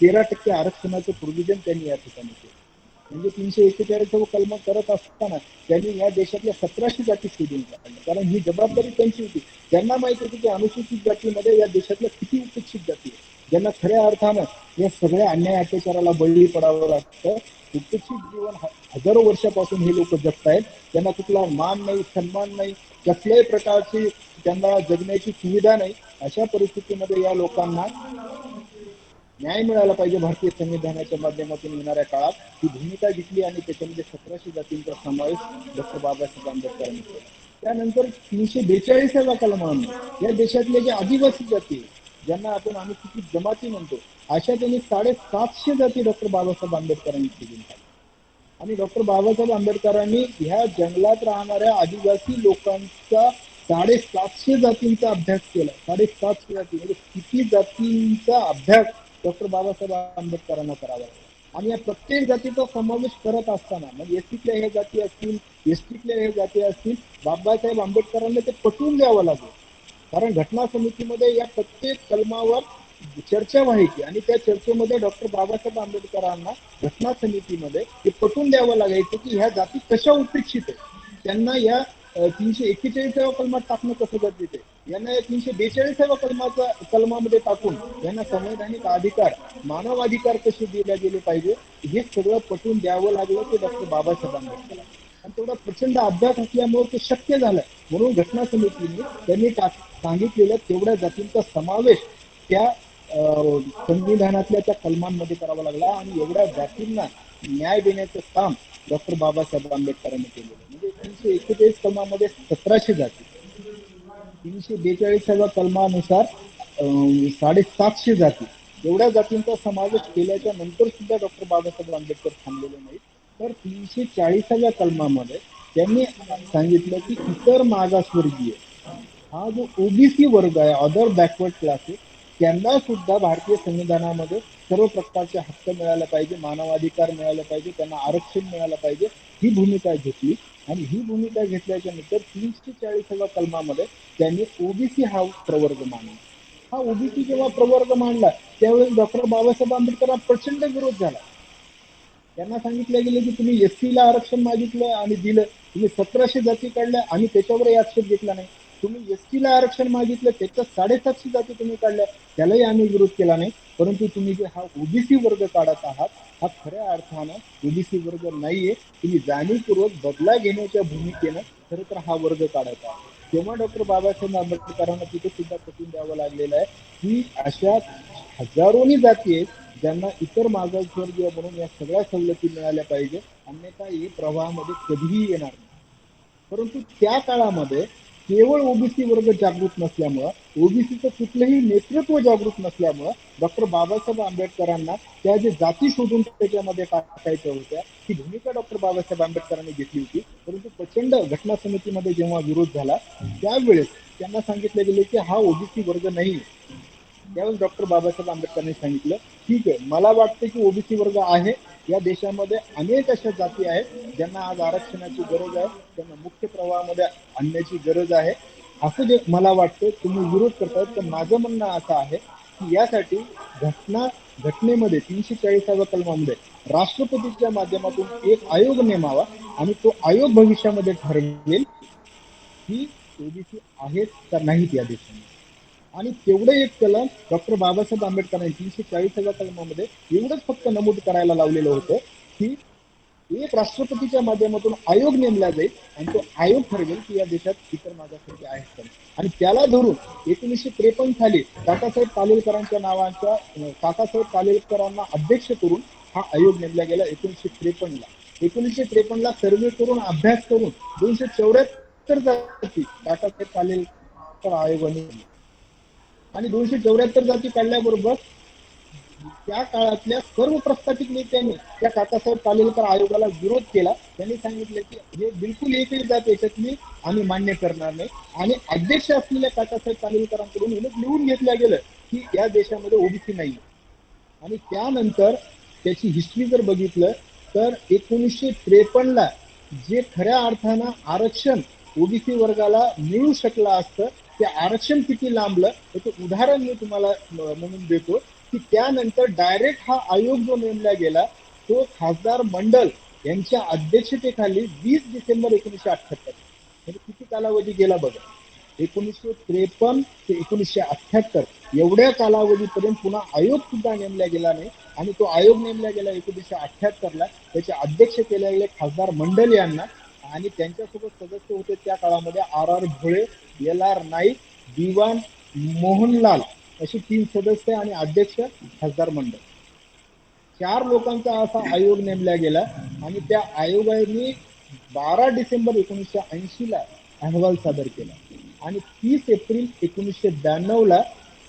13% आरक्षणाचं प्रोव्हिजन त्यांनी या ठिकाणी केलं. म्हणजे 341 कलम करत असताना त्यांनी या देशातल्या 1700 जाती शोधून काढल्या, कारण ही जबाबदारी त्यांची होती. त्यांना माहित होती की अनुसूचित जातीमध्ये या देशातल्या किती उपेक्षित जाती आहेत, ज्यांना खऱ्या अर्थानं या सगळ्या अन्याय अत्याचाराला बळी पडावं लागतं. उपेक्षित जीवन हजारो वर्षापासून हे लोक जगतायत. त्यांना कुठला मान नाही, सन्मान नाही, कसल्याही प्रकारची त्यांना जगण्याची सुविधा नाही. अशा परिस्थितीमध्ये या लोकांना न्याय मिळाला पाहिजे. भारतीय संविधानाच्या माध्यमातून येणाऱ्या काळात ही भूमिका घेतली आणि त्याच्यामध्ये 1700 जातींचा समावेश डॉक्टर बाबासाहेब आंबेडकरांनी केला. त्यानंतर 342 कलमानं या देशातले जे आदिवासी जाती आहेत, ज्यांना आपण अनुसूचित जमाती म्हणतो, अशा त्यांनी 750 जाती डॉक्टर बाबासाहेब आंबेडकरांनी शोधून काढल्या. आणि डॉक्टर बाबासाहेब आंबेडकरांनी ह्या जंगलात राहणाऱ्या आदिवासी लोकांचा 750 जातींचा अभ्यास केला. 750 जाती म्हणजे किती जातींचा अभ्यास डॉक्टर बाबासाहेब आंबेडकरांना करावा लागला. आणि या प्रत्येक जातीचा समावेश करत असताना मग एसटीतल्या ह्या जाती असतील, एसटीतल्या ह्या जाती असतील, बाबासाहेब आंबेडकरांना ते पटवून द्यावं लागलं. कारण घटना समितीमध्ये या प्रत्येक कलमावर चर्चा व्हायची आणि त्या चर्चेमध्ये डॉक्टर बाबासाहेब आंबेडकरांना घटना समितीमध्ये हे पटवून द्यावं लागायचं की ह्या जाती कशा उपेक्षित आहेत, त्यांना या 341 कलमात टाकणं कसं गरजेचं आहे, यांना या 342 कलमामध्ये टाकून यांना संवैधानिक अधिकार, मानवाधिकार कसे दिले गेले पाहिजे हे सगळं पटवून द्यावं लागलं ते डॉक्टर बाबासाहेब आंबेडकर. आणि तेवढा प्रचंड अभ्यास असल्यामुळे ते शक्य झालं. म्हणून घटना समितीने त्यांनी सांगितलेल्या तेवढ्या जातींचा समावेश त्या संविधानातल्या त्या कलमांमध्ये करावा लागला आणि एवढ्या जातींना न्याय देण्याचं काम डॉक्टर बाबासाहेब आंबेडकरांनी केलेलं. म्हणजे 341 कलमामध्ये 1700 जाती, 342 कलमानुसार 750 जाती, एवढ्या जातींचा समावेश केल्याच्या नंतर सुद्धा डॉक्टर बाबासाहेब आंबेडकर थांबलेले नाहीत. तर 340 कलमामध्ये त्यांनी सांगितलं की इतर मागासवर्गीय हा जो ओबीसी वर्ग आहे, अदर बॅकवर्ड क्लासेस, त्यांना सुद्धा भारतीय संविधानामध्ये सर्व प्रकारचे हक्क मिळाले पाहिजे, मानवाधिकार मिळाले पाहिजे, त्यांना आरक्षण मिळालं पाहिजे, ही भूमिका घेतली. आणि ही भूमिका घेतल्याच्या नंतर 340 कलमामध्ये त्यांनी ओबीसी हा प्रवर्ग मांडला. हा ओबीसी जेव्हा प्रवर्ग मांडला त्यावेळेस डॉक्टर बाबासाहेब आंबेडकरांना प्रचंड विरोध झाला. त्यांना सांगितलं गेलं की तुम्ही एसटीला आरक्षण मागितलं आणि दिलं, तुम्ही 1700 जाती काढल्या आणि त्याच्यावरही आक्षेप घेतला नाही. तुम्ही एसटीला आरक्षण मागितलं, त्याच्यात 750 जाती तुम्ही काढल्या, त्यालाही आम्ही विरोध केला नाही. परंतु तुम्ही जे हा ओबीसी वर्ग काढत आहात, हा खऱ्या अर्थानं ओबीसी वर्ग नाहीये. तुम्ही जाणीवपूर्वक बदला घेण्याच्या भूमिकेनं खरं तर हा वर्ग काढत आहात. तेव्हा डॉक्टर बाबासाहेब आंबेडकरांना तिथे सुद्धा पटवून द्यावं लागलेलं आहे की अशा हजारोनी जाती आहेत ज्यांना इतर मागासवर्गीय म्हणून या सगळ्या सवलती मिळाल्या पाहिजे, अन्यथा हे प्रवाहामध्ये कधीही येणार नाही. परंतु त्या काळामध्ये केवळ ओबीसी वर्ग जागृत नसल्यामुळं, ओबीसीचं कुठलंही नेतृत्व जागृत नसल्यामुळं डॉक्टर बाबासाहेब आंबेडकरांना त्या जे जाती शोधून त्याच्यामध्ये टाकायच्या होत्या ती भूमिका डॉक्टर बाबासाहेब आंबेडकरांनी घेतली होती. परंतु प्रचंड घटना समितीमध्ये जेव्हा विरोध झाला त्यावेळेस त्यांना सांगितलं गेले की हा ओबीसी वर्ग नाही. त्यावेळेस डॉक्टर बाबासाहेब आंबेडकरांनी सांगितलं ठीक आहे, मला वाटतं की ओबीसी वर्ग आहे. या देशामध्ये अनेक अशा जाती आहेत ज्यांना आज आरक्षणाची गरज आहे, त्यांना मुख्य प्रवाहामध्ये आणण्याची गरज आहे. असं जे मला वाटतं, तुम्ही विरोध करतायत, तर माझं म्हणणं असं आहे की यासाठी घटनेमध्ये 340 कलमामध्ये राष्ट्रपतीच्या माध्यमातून एक आयोग नेमावा आणि तो आयोग भविष्यामध्ये ठरवेल की ओबीसी आहेत का नाहीत या देशामध्ये. आणि तेवढं एक कलम डॉक्टर बाबासाहेब आंबेडकरांनी 340 कलमामध्ये एवढंच फक्त नमूद करायला लावलेलं होतं की एक राष्ट्रपतीच्या माध्यमातून आयोग नेमला जाईल आणि तो आयोग ठरवेल की या देशात इतर मागासवर्गीय आहेत का. आणि त्याला धरून 1953 साली काकासाहेब कालेलकरांच्या नावाच्या काकासाहेब कालेलकरांना अध्यक्ष करून हा आयोग नेमला गेला 1953 ला सर्वे करून अभ्यास करून 274 जाती काकासाहेब कालेलकर आयोगाने आणि 274 जाती काढल्याबरोबर त्या काळातल्या सर्व प्रस्थापित नेत्यांनी त्या काकासाहेब कालेलकर आयोगाला विरोध केला. त्यांनी सांगितलं की हे बिलकुल एकही जात याच्यातली आम्ही मान्य करणार नाही. आणि अध्यक्ष असलेल्या काकासाहेब कालेलकरांकडून लिहून घेतलं गेलं की या देशामध्ये ओबीसी नाही. आणि त्यानंतर त्याची हिस्ट्री जर बघितलं तर 1953ला जे खऱ्या अर्थानं आरक्षण ओबीसी वर्गाला मिळू शकलं असतं, ते आरक्षण किती लांबलं याचं उदाहरण मी तुम्हाला म्हणून देतो की त्यानंतर डायरेक्ट हा आयोग जो नेमला गेला तो खासदार मंडल यांच्या अध्यक्षतेखाली 20 डिसेंबर 1978, म्हणजे किती कालावधी गेला बघा. 1953 ते 1978 एवढ्या कालावधीपर्यंत पुन्हा आयोग सुद्धा नेमला गेला नाही. आणि तो आयोग नेमला गेला 1978ला. त्याचे अध्यक्ष केले गेले खासदार मंडल यांना. आणि त्यांच्यासोबत सदस्य होते त्या काळामध्ये आर भोळे, LR नाईक, दिवाण मोहनलाल अशी 3 सदस्य आणि अध्यक्ष खासदार मंडल. 4 लोकांचा असा आयोग नेमला गेला. आणि त्या आयोगाने 12 डिसेंबर 1980ला अहवाल सादर केला. आणि 30 एप्रिल 1992ला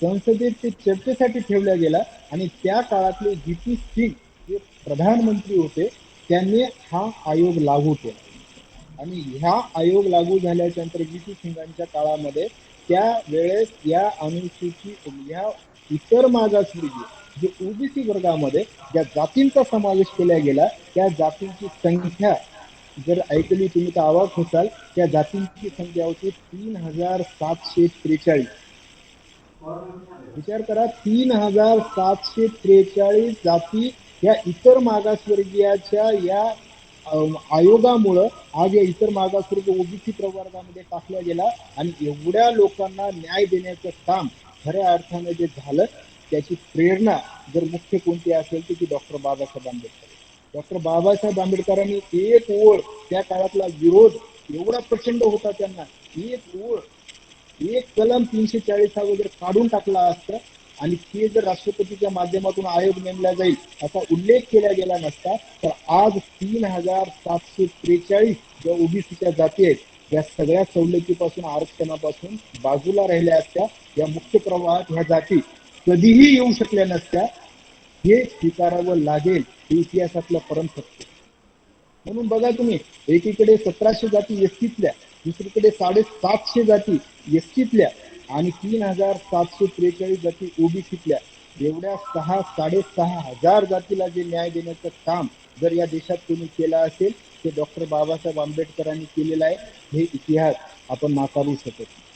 संसदेत ते चर्चेसाठी ठेवला गेला. आणि त्या काळातले VP सिंग जे प्रधानमंत्री होते त्यांनी हा आयोग लागू केला. आणि ह्या आयोग लागू झाल्याच्या नंतर VP सिंगांच्या काळामध्ये त्यावेळेस या अनुसूचित ह्या इतर मागासवर्गीय जे ओबीसी वर्गामध्ये ज्या जातींचा समावेश केला गेला त्या जातींची संख्या जर ऐकली तुम्ही तर अवाक होताल. त्या जातींची संख्या होती 3743. विचार करा, 3743 जाती या इतर मागासवर्गीयाच्या या आयोगामुळं आज या इतर मागासवर्ग ओबीसी प्रवर्गामध्ये टाकला गेला. आणि एवढ्या लोकांना न्याय देण्याचं काम खऱ्या अर्थाने जे झालं त्याची प्रेरणा जर मुख्य कोणती असेल तर ती डॉक्टर बाबासाहेब आंबेडकर. डॉक्टर बाबासाहेब आंबेडकरांनी एक ओळ त्या काळातला विरोध एवढा प्रचंड होता त्यांना, एक ओळ एक कलम 340 वगैरे काढून टाकला असता आणि ते जर राष्ट्रपतीच्या माध्यमातून आयोग नेमला जाईल असा उल्लेख केला गेला नसता तर आज 3743 ज्या ओबीसीच्या जाती आहेत या सगळ्या सवलतीपासून आरक्षणापासून बाजूला राहिल्या असत्या. या मुख्य प्रवाहात ह्या जाती कधीही येऊ शकल्या नसत्या. हे स्वीकारावं लागेल. हे इतिहासातलं परम सत्य. म्हणून बघा तुम्ही, एकीकडे 1700 जाती एसटीतल्या, दुसरीकडे 750 जाती एसटीतल्या आणि 3743 जाती ओबीसीतल्या. एवढ्या 6,500 जातीला जे न्याय देण्याचं काम जर या देशात कोणी केलं असेल ते डॉक्टर बाबासाहेब आंबेडकरांनी केलेलं आहे. हे इतिहास आपण नाकारू शकत नाही.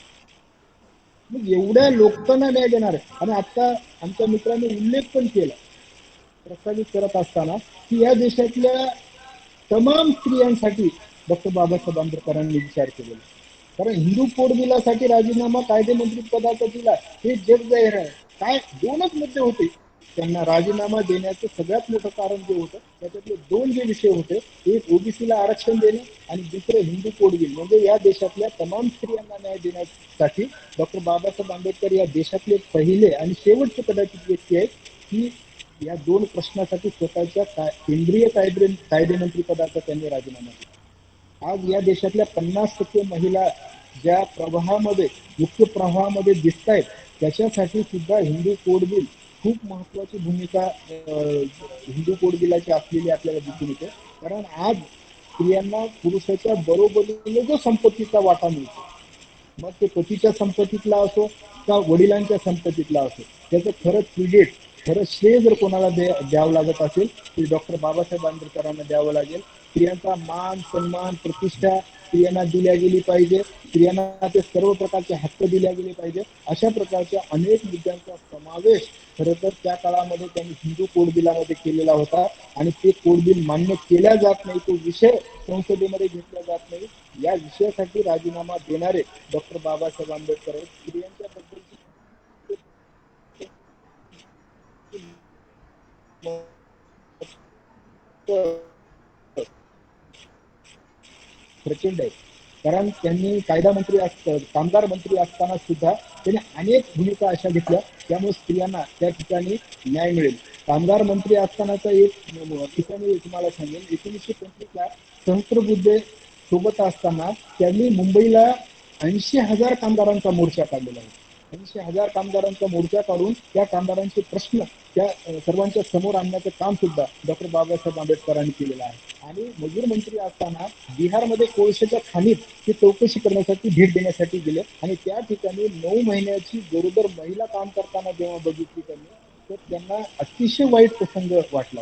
मग एवढ्या लोकांना न्याय देणार आहे. आणि आता आमच्या मित्रांनी उल्लेख पण केला प्रस्तावित करत असताना की या देशातल्या तमाम स्त्रियांसाठी डॉक्टर बाबासाहेब आंबेडकरांनी विचार केलेला. कारण हिंदू कोड बिलासाठी राजीनामा कायदेमंत्री पदाचा दिला हे जग जाहीर आहे. काय 2च मुद्दे होते त्यांना राजीनामा देण्याचं सगळ्यात मोठं कारण जे होतं त्याच्यातले 2 जे विषय होते, एक ओबीसीला आरक्षण देणे आणि दुसरं हिंदू कोड बिल. म्हणजे या देशातल्या तमाम स्त्रियांना न्याय देण्यासाठी डॉक्टर बाबासाहेब आंबेडकर या देशातले पहिले आणि शेवटचे कदाचित व्यक्ती आहेत की या 2 प्रश्नासाठी स्वतःच्या केंद्रीय कायदेमंत्री पदाचा त्यांनी राजीनामा दिला. आज या देशातल्या 50% महिला ज्या प्रवाहामध्ये मुख्य प्रवाहामध्ये दिसत आहेत त्याच्यासाठी सुद्धा हिंदू कोड बिल खूप महत्वाची भूमिका हिंदू कोड बिलाची असलेली आपल्याला दिसून येते. कारण आज स्त्रियांना पुरुषाच्या बरोबरीने जो संपत्तीचा वाटा मिळतो, मग ते पतीच्या संपत्तीतला असो का वडिलांच्या संपत्तीतला असो, त्याचं खरं क्रेडिट खरं श्रेय जर कोणाला द्यावं लागत असेल तर डॉक्टर बाबासाहेब आंबेडकरांना द्यावं लागेल. स्त्रियांचा मान सन्मान प्रतिष्ठा स्त्रियांना दिल्या गेली पाहिजे. स्त्रियांना ते सर्व प्रकारचे हक्क दिल्या गेले पाहिजे. अशा प्रकारच्या अनेक मुद्द्यांचा समावेश खरं तर त्या काळामध्ये त्यांनी हिंदू कोड बिलामध्ये केलेला होता. आणि ते कोड बिल मान्य केल्या जात नाही, तो विषय संसदेमध्ये घेतला जात नाही. या विषयासाठी राजीनामा देणारे डॉक्टर बाबासाहेब आंबेडकर आहेत. स्त्रियांच्या बद्दलची प्रचंड आहे. कारण त्यांनी कायदा मंत्री कामगार मंत्री असताना सुद्धा त्यांनी अनेक भूमिका अशा घेतल्या त्यामुळे स्त्रियांना त्या ठिकाणी न्याय मिळेल. कामगार मंत्री असतानाचा एक ठिकाणी तुम्हाला सांगेल, 1925ला सहस्त्रबुद्धे सोबत असताना त्यांनी मुंबईला 80,000 कामगारांचा मोर्चा काढलेला आहे. 80,000 कामगारांचा मोर्चा काढून त्या कामगारांचे प्रश्न त्या सर्वांच्या समोर आणण्याचं काम सुद्धा डॉक्टर बाबासाहेब आंबेडकरांनी केलेलं आहे. आणि मजूर मंत्री असताना बिहारमध्ये कोळशाच्या खाणीत ते चौकशी करण्यासाठी भेट देण्यासाठी गेले आणि त्या ठिकाणी 9 महिन्याची गरोदर महिला काम करताना जेव्हा बघितली त्यांनी तर त्यांना अतिशय वाईट प्रसंग वाटला.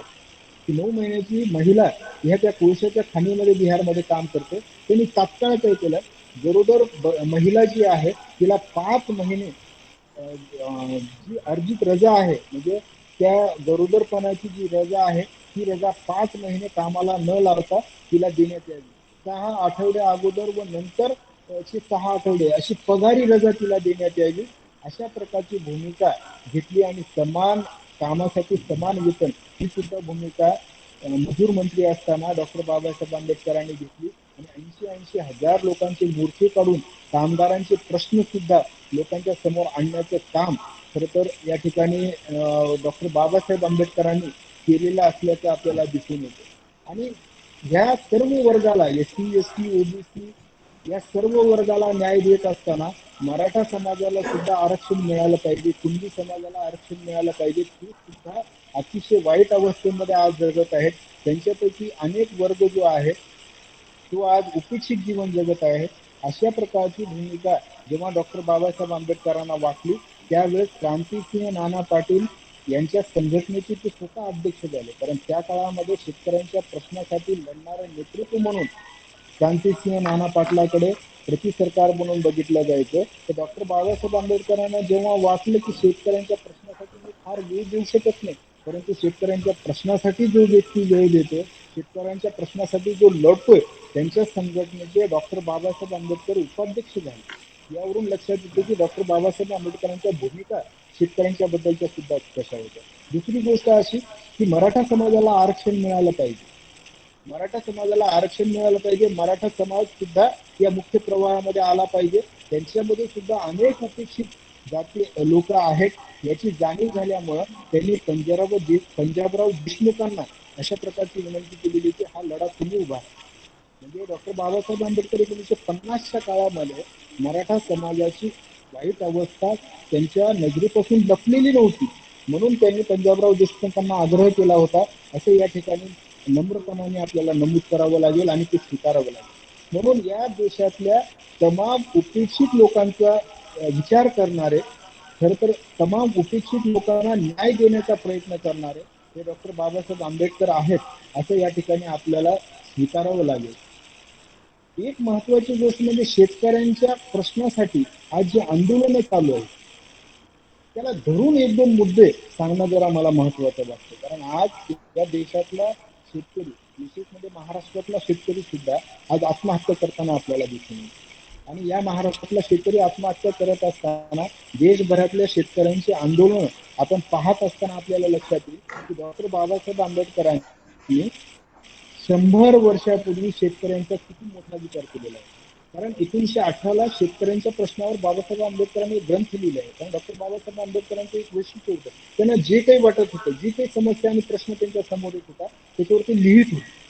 की 9 महिन्याची महिला ह्या त्या कोळशाच्या खाणीमध्ये बिहारमध्ये काम करते. त्यांनी तात्काळ काय केलं, गरोदर महिला जी आहे तिला 5 महिने जी अर्जित रजा आहे म्हणजे त्या गरोदरपणाची जी रजा आहे ती रजा 5 महिने कामाला न लावता तिला देण्यात यावी. 6 आठवडे अगोदर व नंतर ची 6 आठवडे अशी पगारी रजा तिला देण्यात यावी, अशा प्रकारची भूमिका घेतली आणि समान कामासाठी समान वेतन ही सुद्धा भूमिका मजूर मंत्री असताना डॉक्टर बाबासाहेब आंबेडकरांनी घेतली आणि 80 हजार लोकांचे मोर्चे काढून कामगारांचे प्रश्न सुद्धा लोकांच्या समोर आणण्याचं काम खरं तर या ठिकाणी डॉक्टर बाबासाहेब आंबेडकरांनी केलेलं असल्याचं आपल्याला दिसून येतं. आणि ह्या सर्व वर्गाला SC, ST, OBC या सर्व वर्गाला न्याय देत असताना मराठा समाजाला सुद्धा आरक्षण मिळालं पाहिजे, कुणबी समाजाला आरक्षण मिळालं पाहिजे, ते सुद्धा अतिशय वाईट अवस्थेमध्ये आज जगत आहेत. त्यांच्यापैकी अनेक वर्ग जो आहे तो आज उपेक्षित जीवन जगत आहे. अशा प्रकारची भूमिका जेव्हा डॉक्टर बाबासाहेब आंबेडकरांना वाटली त्यावेळेस क्रांतिसिंह नाना पाटील यांच्या संघटनेचे ते स्वतः अध्यक्ष झाले. कारण त्या काळामध्ये शेतकऱ्यांच्या प्रश्नासाठी लढणारे नेतृत्व म्हणून क्रांतिसिंह नाना पाटलाकडे प्रति सरकार म्हणून बघितलं जायचं. तर डॉक्टर बाबासाहेब आंबेडकरांना जेव्हा वाटलं की शेतकऱ्यांच्या प्रश्नासाठी मी फार वेळ देऊ शकत नाही, परंतु शेतकऱ्यांच्या प्रश्नासाठी जो व्यक्ती वेळ देतो, शेतकऱ्यांच्या प्रश्नासाठी जो लढतोय, त्यांच्या संघटनेचे डॉक्टर बाबासाहेब आंबेडकर उपाध्यक्ष झाले. यावरून लक्षात येते की डॉक्टर बाबासाहेब आंबेडकरांच्या भूमिका शेतकऱ्यांच्या बद्दलच्या सुद्धा कशा होत्या. दुसरी गोष्ट अशी की मराठा समाजाला आरक्षण मिळालं पाहिजे. मराठा समाजाला आरक्षण मिळालं पाहिजे. मराठा समाज सुद्धा या मुख्य प्रवाहामध्ये आला पाहिजे. त्यांच्यामध्ये सुद्धा अनेक उपेक्षित जाती लोक आहेत याची जाणीव झाल्यामुळं त्यांनी पंजाबराव देशमुखांना अशा प्रकारची विनंती केलेली की हा लढा तुम्ही उभा. म्हणजे डॉक्टर बाबासाहेब आंबेडकर 1950च्या काळामध्ये मराठा समाजाची वाईट अवस्था त्यांच्या नजरेपासून लपलेली नव्हती, म्हणून त्यांनी पंजाबराव देशमुखांना आग्रह केला होता, असं या ठिकाणी नम्रपणाने आपल्याला नमूद करावं लागेल आणि ते स्वीकारावं लागेल. म्हणून या देशातल्या तमाम उपेक्षित लोकांचा विचार करणारे, खर तर तमाम उपेक्षित लोकांना न्याय देण्याचा प्रयत्न करणारे हे डॉक्टर बाबासाहेब आंबेडकर आहेत, असं या ठिकाणी आपल्याला स्वीकारावं लागेल. एक महत्वाची गोष्ट म्हणजे शेतकऱ्यांच्या प्रश्नासाठी आज जे आंदोलन चालू आहे त्याला धरून एक दोन मुद्दे सांगणं जरा मला महत्वाचं वाटतं. कारण आज या देशातला शेतकरी, विशेष म्हणजे महाराष्ट्रातला शेतकरी सुद्धा आज आत्महत्या करताना आपल्याला दिसून येतो. आणि या महाराष्ट्रातला शेतकरी आत्महत्या करत असताना देशभरातल्या शेतकऱ्यांची आंदोलन आपण पाहत असताना आपल्याला लक्षात येईल की डॉक्टर बाबासाहेब आंबेडकरांनी 100 वर्षापूर्वी शेतकऱ्यांचा किती मोठा विचार केलेला आहे. कारण 1918ला शेतकऱ्यांच्या प्रश्नावर बाबासाहेब आंबेडकरांनी एक ग्रंथ लिहिले आहे. कारण डॉक्टर बाबासाहेब आंबेडकरांचं एक वैशिष्ट्य होतं, त्यांना जे काही वाटत होतं, जी काही समस्या आणि प्रश्न त्यांच्या समोर येत होता त्याच्यावरती लिहित होते.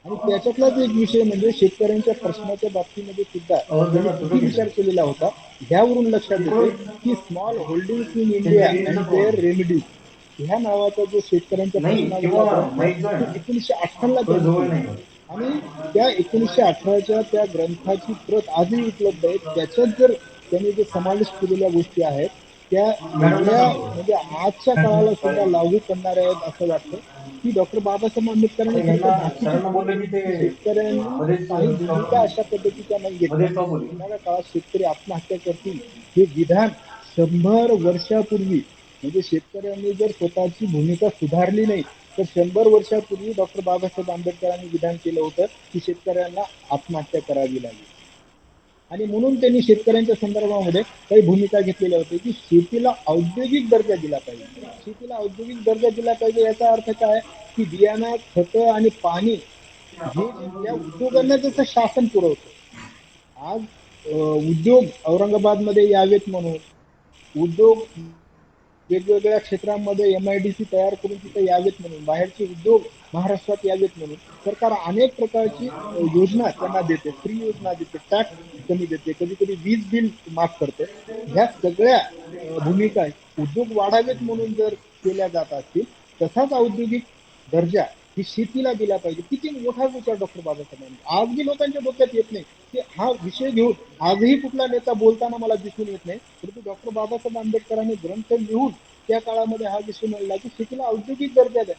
आणि त्याच्यातलाच एक विषय म्हणजे शेतकऱ्यांच्या प्रश्नाच्या बाबतीमध्ये सुद्धा त्यांनी किती विचार केलेला होता ह्यावरून लक्षात येते की small holding in India and their remedies ह्या नावाचा जो शेतकऱ्यांच्या प्रश्नावरचा ग्रंथ तो 1918ला त्यांनी केला. आणि त्या 1918च्या त्या ग्रंथाची प्रत आजही उपलब्ध आहे. त्याच्यात जर त्यांनी जे समावेश केलेल्या गोष्टी आहेत त्या वेगळ्या म्हणजे आजच्या काळाला सुद्धा लागू करणाऱ्या आहेत असं वाटतं की डॉक्टर बाबासाहेब आंबेडकरांनी शेतकऱ्यांनी काही भूमिका अशा पद्धतीच्या नाही घेतल्या. येणाऱ्या काळात शेतकरी आत्महत्या करतील हे विधान 100 वर्षापूर्वी म्हणजे शेतकऱ्यांनी जर स्वतःची भूमिका सुधारली नाही तर 100 वर्षापूर्वी डॉक्टर बाबासाहेब आंबेडकरांनी विधान केलं होतं की शेतकऱ्यांना आत्महत्या करावी लागेल. आणि म्हणून त्यांनी शेतकऱ्यांच्या संदर्भामध्ये काही भूमिका घेतलेल्या होत्या की शेतीला औद्योगिक दर्जा दिला पाहिजे. शेतीला औद्योगिक दर्जा दिला पाहिजे याचा अर्थ काय की बियाणं, खतं आणि पाणी हे त्या उद्योगांना जसं शासन पुरवतं. आज उद्योग औरंगाबादमध्ये यावेत म्हणून उद्योग वेगवेगळ्या क्षेत्रांमध्ये MIDC तयार करून तिथे यावेत म्हणून, बाहेरचे उद्योग महाराष्ट्रात यावेत म्हणून सरकार अनेक प्रकारची योजना त्यांना देते, फ्री योजना देते, टॅक्स कमी देते, कधी कधी वीज बिल माफ करते. ह्या सगळ्या भूमिका उद्योग वाढावेत म्हणून जर केल्या जात असतील तसाच औद्योगिक दर्जा ही शेतीला दिला पाहिजे. किती मोठा विचार डॉक्टर बाबासाहेबांनी आजही लोकांच्या डोक्यात येत नाही की हा विषय घेऊन आजही कुठला नेता बोलताना मला दिसून येत नाही. परंतु डॉक्टर बाबासाहेब आंबेडकरांनी ग्रंथ लिहून त्या काळामध्ये हा विषय मांडला की शेतीला औद्योगिक दर्जा द्या.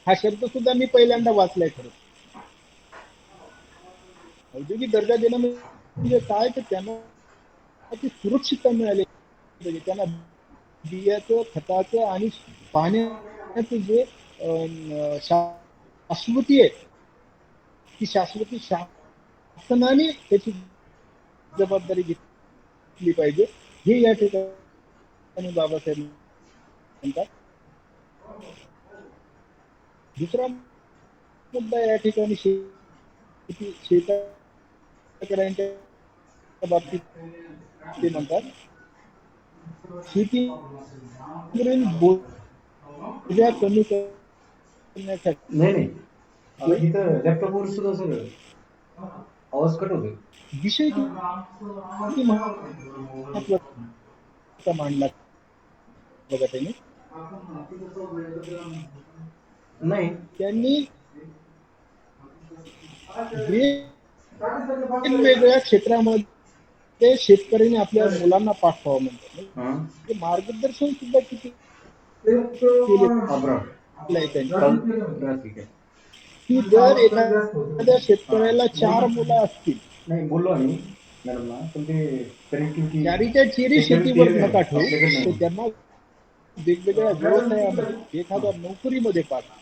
हा शब्द सुद्धा मी पहिल्यांदा वाचलाय खरं. औद्योगिक दर्जा देणं म्हणजे काय, तर त्यांना ती सुरक्षितता मिळाली पाहिजे. त्यांना बियाचं, खताचं आणि पाण्याचं जे शाश्वती आहे, ती शाश्वती शासनाने त्याची जबाबदारी घेतली पाहिजे, हे या ठिकाणी बाबासाहेब म्हणतात. दुसरा मुद्दा या ठिकाणी शेतकऱ्यांच्या बाबतीत ते म्हणतात, शेतीवरील बोजा कमी करण्यासाठी नाही नाही, आता इथं लॅपटॉपवर सुद्धा सगळं आवाज कट होतोय. विषय किती महत्वाचा मांडला बघा त्यांनी. नाही. त्यांनी वेगवेगळ्या क्षेत्रामध्ये शेतकऱ्यांनी आपल्या मुलांना पाठवावं म्हणतात. हा. म्हणजे मार्गदर्शन सुद्धा किती अब्राड. केलेलं आहे त्यांनी. ठीक आहे. की जर एखाद्या शेतकऱ्याला 4 मुलं असतील, नाही बोललो आम्ही मॅडमला, पण ते कनेक्टिव्हिटी चारीच्या चिरी शेतीवर नका ठेवू, तर त्यांना वेगवेगळ्या व्यवसायामध्ये, एखाद्या नोकरीमध्ये पाठवा,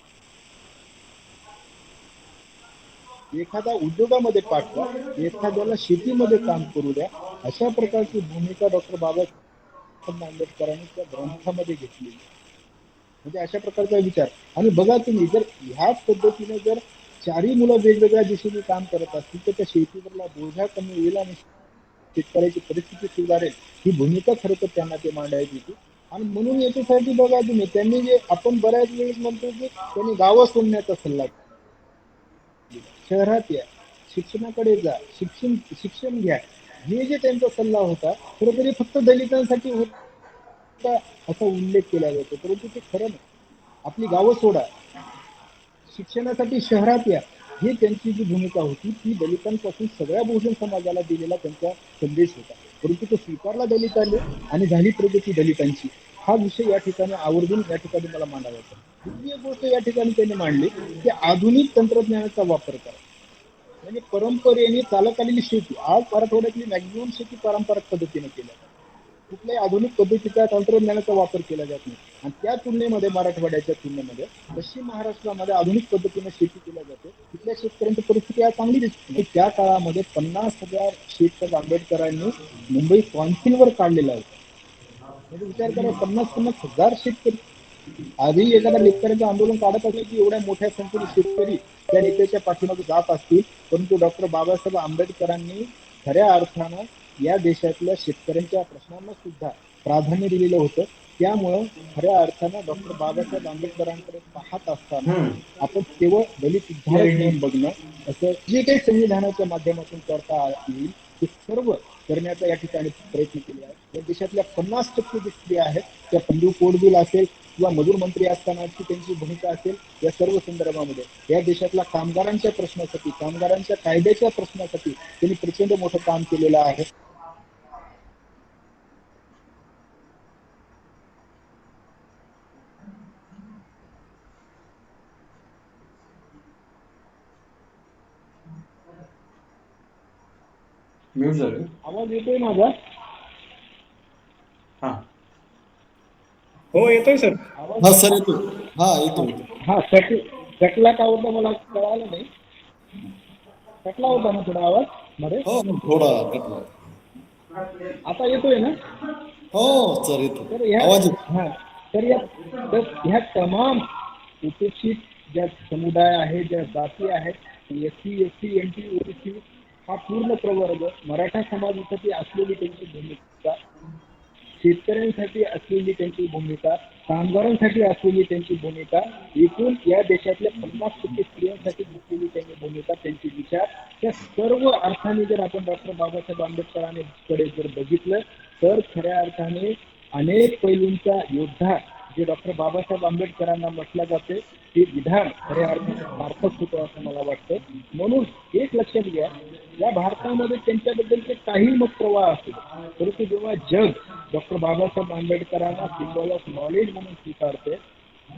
एखाद्या उद्योगामध्ये पाठवा, एखाद्याला शेतीमध्ये काम करू द्या. अशा प्रकारची भूमिका डॉक्टर बाबासाहेब आंबेडकरांनी त्या ग्रंथामध्ये घेतलेली आहे. म्हणजे अशा प्रकारचा विचार. आणि बघा तुम्ही, जर ह्याच पद्धतीने जर 4ही मुलं वेगवेगळ्या दिशेने काम करत असतील, तर त्या शेतीवरला बोजा कमी होईल आणि शेतकऱ्याची परिस्थिती सुधारेल. ही भूमिका खरं तर त्यांना ते मांडायची होती. आणि म्हणून याच्यासाठी बघा तुम्ही, त्यांनी जे आपण बऱ्याच वेळेस म्हणतो की त्यांनी गावं सोडण्याचा सल्ला दिला. शहरात या, शिक्षणाकडे जा, शिक्षण घ्या, हे जे त्यांचा सल्ला होता, खरोखर फक्त दलितांसाठी होता असा उल्लेख केला जातो, परंतु ते खरं नाही. आपली गावं सोडा, शिक्षणासाठी शहरात या, ही त्यांची जी भूमिका होती, ती दलितांपासून सगळ्या बहुजन समाजाला दिलेला त्यांचा संदेश होता. परंतु तो स्वीकारला दलितांनी आणि झाली प्रगती दलितांची. हा विषय या ठिकाणी आवर्जून या ठिकाणी मला मांडावा होता. दुसरी एक गोष्ट या ठिकाणी त्यांनी मांडली की आधुनिक तंत्रज्ञानाचा वापर करा. म्हणजे परंपरेने चालत आलेली शेती, आज मराठवाड्यातली मॅक्झिमम शेती पारंपरिक पद्धतीने केल्या जाते. कुठल्याही आधुनिक पद्धतीचा तंत्रज्ञानाचा वापर केला जात नाही. आणि त्या तुलनेमध्ये, मराठवाड्याच्या तुलनेमध्ये पश्चिम महाराष्ट्रामध्ये आधुनिक पद्धतीने शेती केल्या जाते. तिथल्या शेतकऱ्यांची परिस्थिती आज चांगली दिसते. त्या काळामध्ये 50,000 शेतकरी आंबेडकरांनी मुंबई कौन्सिलवर काढलेला होता. म्हणजे विचार करा, 50,000 शेतकरी. आजही एखादा शेतकऱ्यांचं आंदोलन काढत असेल की एवढ्या मोठ्या संख्येने शेतकरी त्या नेत्याच्या पाठीमागे जात असतील, परंतु डॉक्टर बाबासाहेब आंबेडकरांनी खऱ्या अर्थानं या देशातल्या शेतकऱ्यांच्या प्रश्नांना सुद्धा प्राधान्य दिलेलं होतं. त्यामुळं खऱ्या अर्थानं डॉक्टर बाबासाहेब आंबेडकरांकडे पाहत असताना आपण केवळ दलित उद्धारक म्हणून बघणं, असं जे काही संविधानाच्या माध्यमातून करता येईल ते सर्व करण्याचा या ठिकाणी प्रयत्न केले आहे. या देशातल्या 50% जे स्त्री आहेत, त्या पंडित कोडबिल असेल किंवा मजूर मंत्री असतानाची त्यांची भूमिका असेल, या सर्व संदर्भामध्ये या देशातल्या कामगारांच्या प्रश्नासाठी, कामगारांच्या कायद्याच्या प्रश्नासाठी त्यांनी प्रचंड मोठं काम केलेलं आहे. म्यूट झालं. आवाज येतोय माझा? हा. हो येतोय सर. आवाज हा सर, येतो. हा, येतो. हा कटला का होता मला कळालं नाही. कटला होता ना थोडा आवाज मध्ये? हो, थोडा कटला. आता येतोय ना? हो सर, येतो. तर ह्या आवाज येतो. हा तर ह्या तमाम उपेक्षित ज्या समुदाय आहेत, ज्या जाती आहेत, SC, ST, NT, OBC, हा पूर्ण प्रवर्ग, मराठा समाजासाठी असलेली त्यांची भूमिका, शेतकऱ्यांसाठी असलेली त्यांची भूमिका, कामगारांसाठी असलेली त्यांची भूमिका, एकूण या देशातल्या 50% स्त्रियांसाठी असलेली त्यांची भूमिका, त्यांचे विचार, त्या सर्व अर्थाने जर आपण डॉक्टर बाबासाहेब आंबेडकरांकडे जर बघितलं, तर खऱ्या अर्थाने अनेक पैलूंचा योद्धा जे डॉक्टर बाबासाहेब आंबेडकरांना म्हटलं जाते, ते विधान खऱ्या अर्थाने सार्थक होतं असं मला वाटतं. म्हणून एक लक्षात घ्या, या भारतामध्ये त्यांच्याबद्दलचे काही मत प्रवाह असतील, परंतु जेव्हा जग डॉक्टर बाबासाहेब आंबेडकरांना सिम्बॉल ऑफ नॉलेज म्हणून स्वीकारते,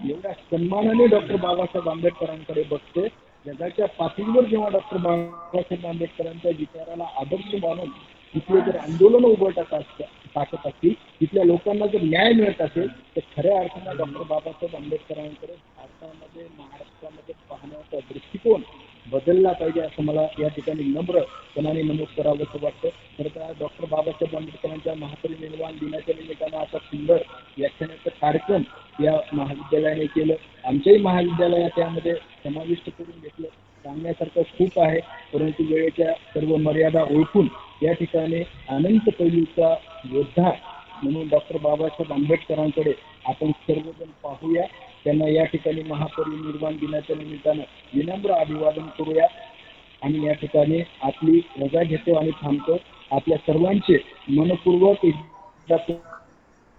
एवढ्या सन्मानाने डॉक्टर बाबासाहेब आंबेडकरांकडे बघते. जगाच्या पातळीवर जेव्हा डॉक्टर बाबासाहेब आंबेडकरांच्या विचाराला आदर्श मानून तिथले जर आंदोलन उभं टाकत असतील, तिथल्या लोकांना जर न्याय मिळत असेल, तर खऱ्या अर्थानं डॉक्टर बाबासाहेब आंबेडकरांकडे भारतामध्ये, महाराष्ट्रामध्ये पाहण्याचा दृष्टिकोन बदलला पाहिजे, असं मला या ठिकाणी नम्रपणाने नमूद करावंसं वाटतं. खरं तर डॉक्टर बाबासाहेब आंबेडकरांच्या महापरिनिर्वाण दिनाच्या निमित्तानं असा सुंदर व्याख्यानाचा कार्यक्रम या महाविद्यालयाने केलं. आमच्याही महाविद्यालयात त्यामध्ये समाविष्ट करून घेतलं. सांगण्यासारखं खूप आहे, परंतु वेळेच्या सर्व मर्यादा ओळखून या ठिकाणी अनंत पैलूचा योद्धा म्हणून डॉक्टर बाबासाहेब आंबेडकरांकडे आपण सर्वजण पाहूया. त्यांना या ठिकाणी महापरिनिर्वाण दिनाच्या निमित्तानं विनम्र अभिवादन करूया आणि या ठिकाणी आपली रजा घेतो आणि थांबतो. आपल्या सर्वांचे मनपूर्वक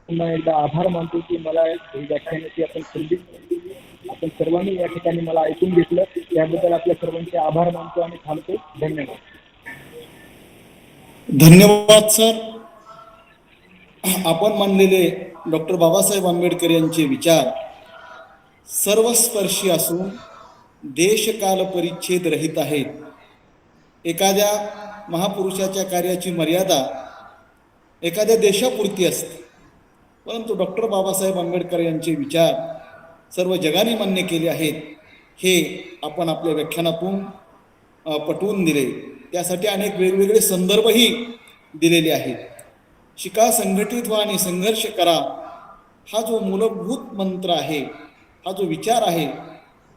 पुन्हा एकदा आभार मानतो की मला ही व्याख्यानाची आपण संधी दिली. आपण सर्वांनी या ठिकाणी मला ऐकून घेतलं, त्याबद्दल आपल्या सर्वांचे आभार मानतो आणि थांबतो. धन्यवाद. धन्यवाद सर. आपण मानलेले डॉक्टर बाबासाहेब आंबेडकर यांचे विचार सर्वस्पर्शी असून देशकाल परिच्छेद रहित आहेत. एखाद्या महापुरुषाच्या कार्याची मर्यादा एखाद्या देशापुरती असते, परंतु डॉक्टर बाबासाहेब आंबेडकर यांचे विचार सर्व जगाने मान्य केले आहेत. हे आपण आपल्या व्याख्यानातून पटवून दिले. त्यासाठी अनेक वेगवेगळे संदर्भही दिलेले आहेत. शिका, संघटित व्हा आणि संघर्ष करा, हा जो मूलभूत मंत्र आहे, हा जो विचार आहे,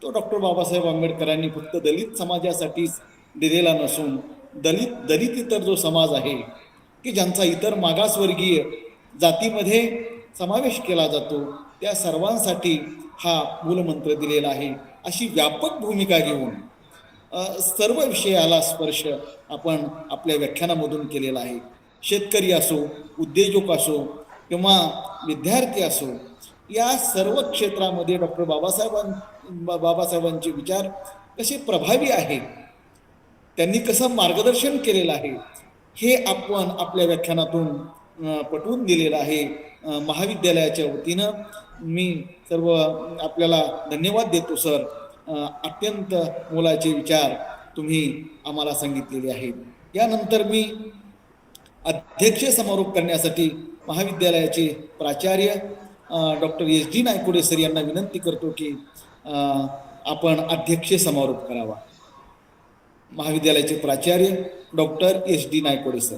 तो डॉक्टर बाबासाहेब आंबेडकरांनी फक्त दलित समाजासाठीच दिलेला नसून दलित इतर जो समाज आहे की ज्यांचा इतर मागासवर्गीय जातीमध्ये समावेश केला जातो, त्या सर्वांसाठी हा मूलमंत्र दिलेला आहे. अशी व्यापक भूमिका घेऊन सर्व विषयाला स्पर्श आपण आपल्या व्याख्यानामधून केलेला आहे. शेतकरी असो, उद्योजक असो किंवा विद्यार्थी असो, या सर्व क्षेत्रामध्ये डॉक्टर बाबासाहेबांचे विचार कसे प्रभावी आहेत, त्यांनी कसं मार्गदर्शन केलेलं आहे, हे आपण आपल्या व्याख्यानातून पटवून दिलेलं आहे. महाविद्यालयाच्या वतीनं मी सर्व आपल्याला धन्यवाद देतो सर. अत्यंत मोलाचे विचार तुम्ही आम्हाला सांगितलेले आहेत. यानंतर मी अध्यक्ष समारोप करण्यासाठी महाविद्यालयाचे प्राचार्य डॉक्टर SD नायकोडे सर यांना विनंती करतो की आपण अध्यक्ष समारोप करावा. महाविद्यालयाचे प्राचार्य doctor SD Naikode sir.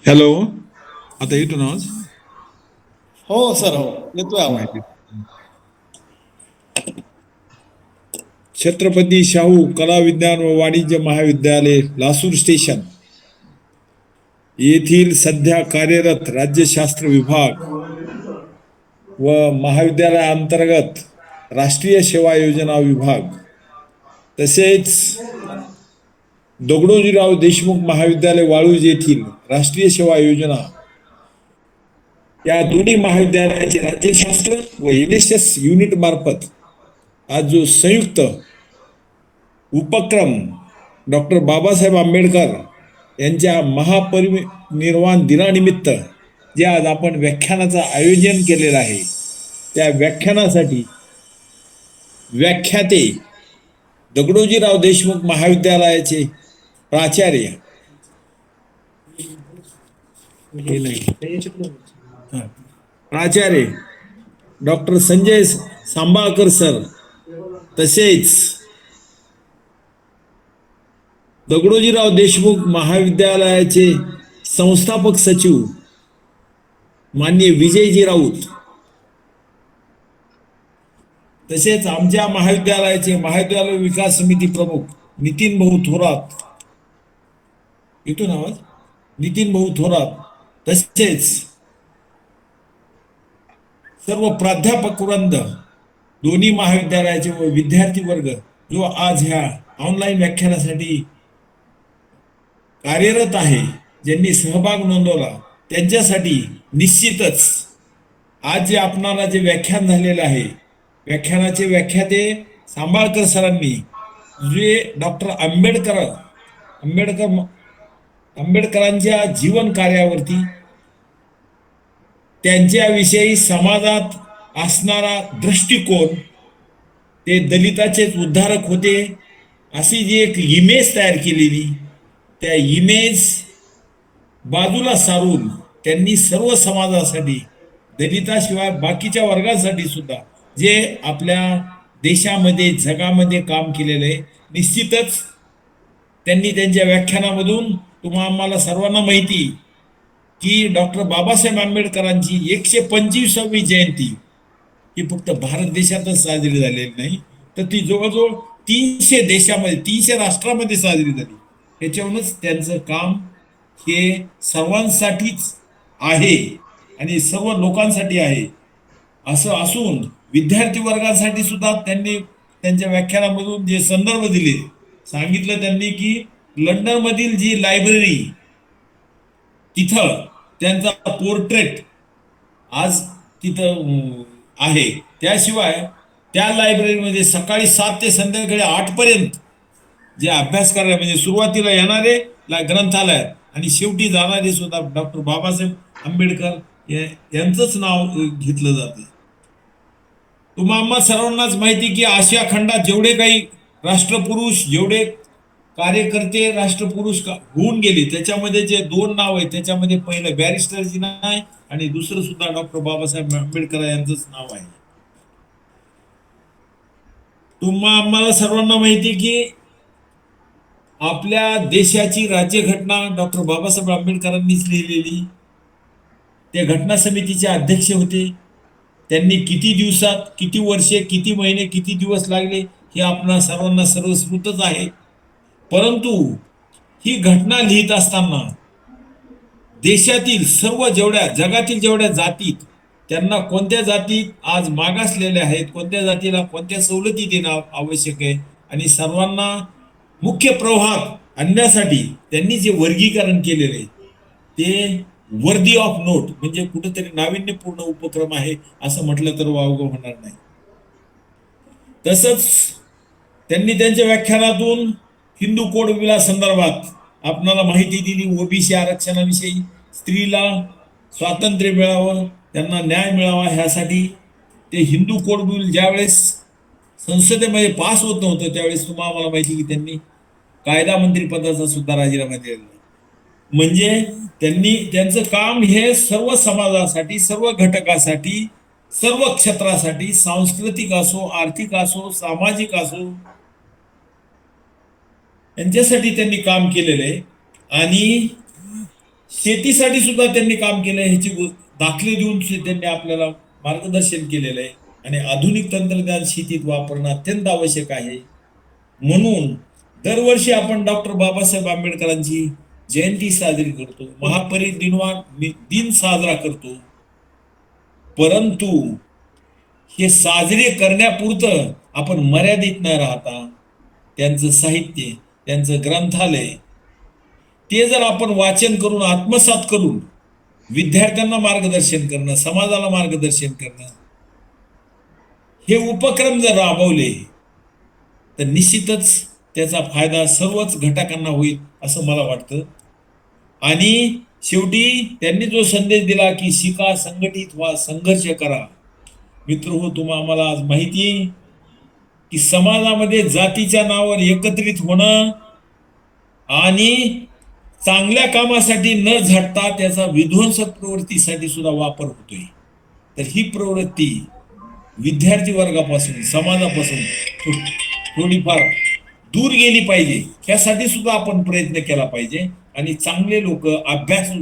Hello, आता येतो ना आवाज? हो सर, हो येतोय आवाज. छत्रपती शाहू कला विज्ञान व वाणिज्य महाविद्यालय लासूर स्टेशन येथील सध्या कार्यरत राज्यशास्त्र विभाग व महाविद्यालयाअंतर्गत राष्ट्रीय सेवा योजना विभाग तसेच दगडोजीराव देशमुख महाविद्यालय वाळूज येथील राष्ट्रीय सेवा योजना या दोन्ही महाविद्यालयाचे राज्यशास्त्र व NSS युनिट मार्फत आज जो संयुक्त उपक्रम डॉक्टर बाबासाहेब आंबेडकर यांच्या महापरिनिर्वाण दिनानिमित्त जे आज आपण व्याख्यानाचं आयोजन केलेलं आहे, त्या व्याख्यानासाठी व्याख्याते दगडोजीराव देशमुख महाविद्यालयाचे प्राचार्य डॉक्टर संजय सांबाळकर सर, तसेच दगडोजीराव देशमुख महाविद्यालयाचे संस्थापक सचिव माननीय विजयजी राऊत, तसेच आमच्या महाविद्यालयाचे महाविद्यालय विकास समिती प्रमुख नितीन भाऊ थोरात, येतो ना आवाज? नितीन भाऊ थोरात, तसेच सर्व प्राध्यापक वृंद, दोन्ही महाविद्यालयाचे व विद्यार्थी वर्ग जो आज ह्या ऑनलाईन व्याख्यानासाठी कार्यरत आहे, ज्यांनी सहभाग नोंदवला, त्यांच्यासाठी निश्चितच आज जे आपणाला जे व्याख्यान झालेलं आहे व्याख्यानाचे व्याख्याते सांबाळकर सरांनी जे डॉक्टर आंबेडकरांच्या जीवन कार्यावरती, त्यांच्याविषयी समाजात असणारा दृष्टिकोन, ते दलिताचेच उद्धारक होते अशी जी एक इमेज तयार केलेली, त्या इमेज बाजूला सारून त्यांनी सर्व समाजासाठी, दलिताशिवाय बाकीच्या वर्गांसाठी सुद्धा जे आपल्या देशामध्ये जगामध्ये काम केलेलं आहे, निश्चितच त्यांनी त्यांच्या व्याख्यानामधून आम्हाला सर्वांना माहिती की डॉक्टर बाबासाहेब आंबेडकरांची 125वी जयंती ही फक्त भारत देशातच साजरी झालेली नाही, तर ती जवळजवळ 300 देशामध्ये, 300 राष्ट्रामध्ये साजरी झाली. त्याच्यावरूनच त्यांचं काम हे सर्वांसाठीच आहे आणि सर्व लोकांसाठी आहे असं असून, विद्यार्थी वर्गासाठी सुद्धा त्यांनी त्यांच्या व्याख्यानामधून जे संदर्भ दिले, सांगितलं त्यांनी की लंडन मधील जी लायब्ररी, तिथं त्यांचा पोर्ट्रेट आज तिथं आहे. त्याशिवाय त्या लायब्ररीमध्ये सकाळी 7 ते संध्याकाळी 8 पर्यंत जे अभ्यास करणारे, म्हणजे सुरुवातीला येणारे ग्रंथालय आणि शेवटी जाणारे सुद्धा डॉक्टर बाबासाहेब आंबेडकर यांचंच नाव घेतलं जातं. तुम्हाला सर्वांनाच माहिती की आशिया खंडात जेवढे काही राष्ट्रपुरुष, जेवढे कार्यकर्ते राष्ट्रपुरुष होऊन गेले, त्याच्यामध्ये जे 2 नाव आहेत, त्याच्यामध्ये पहिलं बॅरिस्टरजी नाव आणि दुसरं सुद्धा डॉक्टर बाबासाहेब आंबेडकर यांचंच नाव आहे. आम्हाला सर्वांना माहिती की आपल्या देशाची राज्यघटना डॉक्टर बाबासाहेब आंबेडकरांनीच लिहिलेली. ते घटना समितीचे अध्यक्ष होते. त्यांनी किती दिवसात, किती वर्षे, किती महिने, किती दिवस लागले हे आपल्या सर्वांना सर्वश्रुतच आहे. परंतु ही घटना लिहित असताना देशातील सर्व जगातील जेवढ्या जातीत, त्यांना कोणत्या जातीत आज मागासलेल्या आहेत, कोणत्या जातीला कोणत्या सवलती देणं आवश्यक आहे आणि सर्वांना मुख्य प्रवाहात आणण्यासाठी त्यांनी जे वर्गीकरण केलेले आहे ते वर्दी ऑफ नोट, म्हणजे कुठेतरी नाविन्यपूर्ण उपक्रम आहे असं म्हटलं तर वावगं होणार नाही. तसंच त्यांनी त्यांच्या व्याख्यानातून हिंदू कोड बिला संदर्भात आपणाला माहिती दिली. ओबीसी आरक्षणाविषयी, स्त्रीला स्वातंत्र्य मिळावं, त्यांना न्याय मिळावा, ह्यासाठी ते हिंदू कोड बिल ज्यावेळेस संसदेमध्ये पास होत नव्हतं त्यावेळेस तुम्हाला माहिती की त्यांनी कायदा मंत्री पदाचा सुद्धा राजीनामा दिला. म्हणजे त्यांनी त्यांचं काम हे सर्व समाजासाठी, सर्व घटकासाठी, सर्व क्षेत्रासाठी, सांस्कृतिक असो, आर्थिक असो, सामाजिक असो, यांच्यासाठी त्यांनी काम केलेलं आहे. आणि शेतीसाठी सुद्धा त्यांनी काम केलं, ह्याची दाखले देऊन त्यांनी आपल्याला मार्गदर्शन केलेलं आहे. आणि आधुनिक तंत्रज्ञान शेतीत वापरणं अत्यंत आवश्यक आहे. म्हणून दरवर्षी आपण डॉक्टर बाबासाहेब आंबेडकरांची जयंती साजरी करतो, महापरिनिर्वाण दिन साजरा करतो. परंतु हे साजरे करण्यापुरतं आपण मर्यादित न राहता त्यांचं साहित्य, त्यांचं ग्रंथालय, ते जर आपण वाचन करून, आत्मसात करून विद्यार्थ्यांना मार्गदर्शन करणं, समाजाला मार्गदर्शन करणं, हे उपक्रम जर राबवले तर निश्चितच त्याचा फायदा सर्वच घटकांना होईल असं मला वाटतं. आणि शेवटी त्यांनी जो संदेश दिला की शिका, संघटित व्हा, संघर्ष करा. मित्र हो, आम्हाला आज माहिती आहे की समाजामध्ये जातीच्या नावावर एकत्रित होणं आणि चांगल्या कामासाठी न झटता त्याचा विध्वंसक प्रवृत्तीसाठी सुद्धा वापर होतोय. तर ही प्रवृत्ती विद्यार्थी वर्गापासून, समाजापासून थोडीफार दूर गेली पाहिजे. यासाठी सुद्धा आपण प्रयत्न केला पाहिजे. आणि चांगले लोक, अभ्यासू,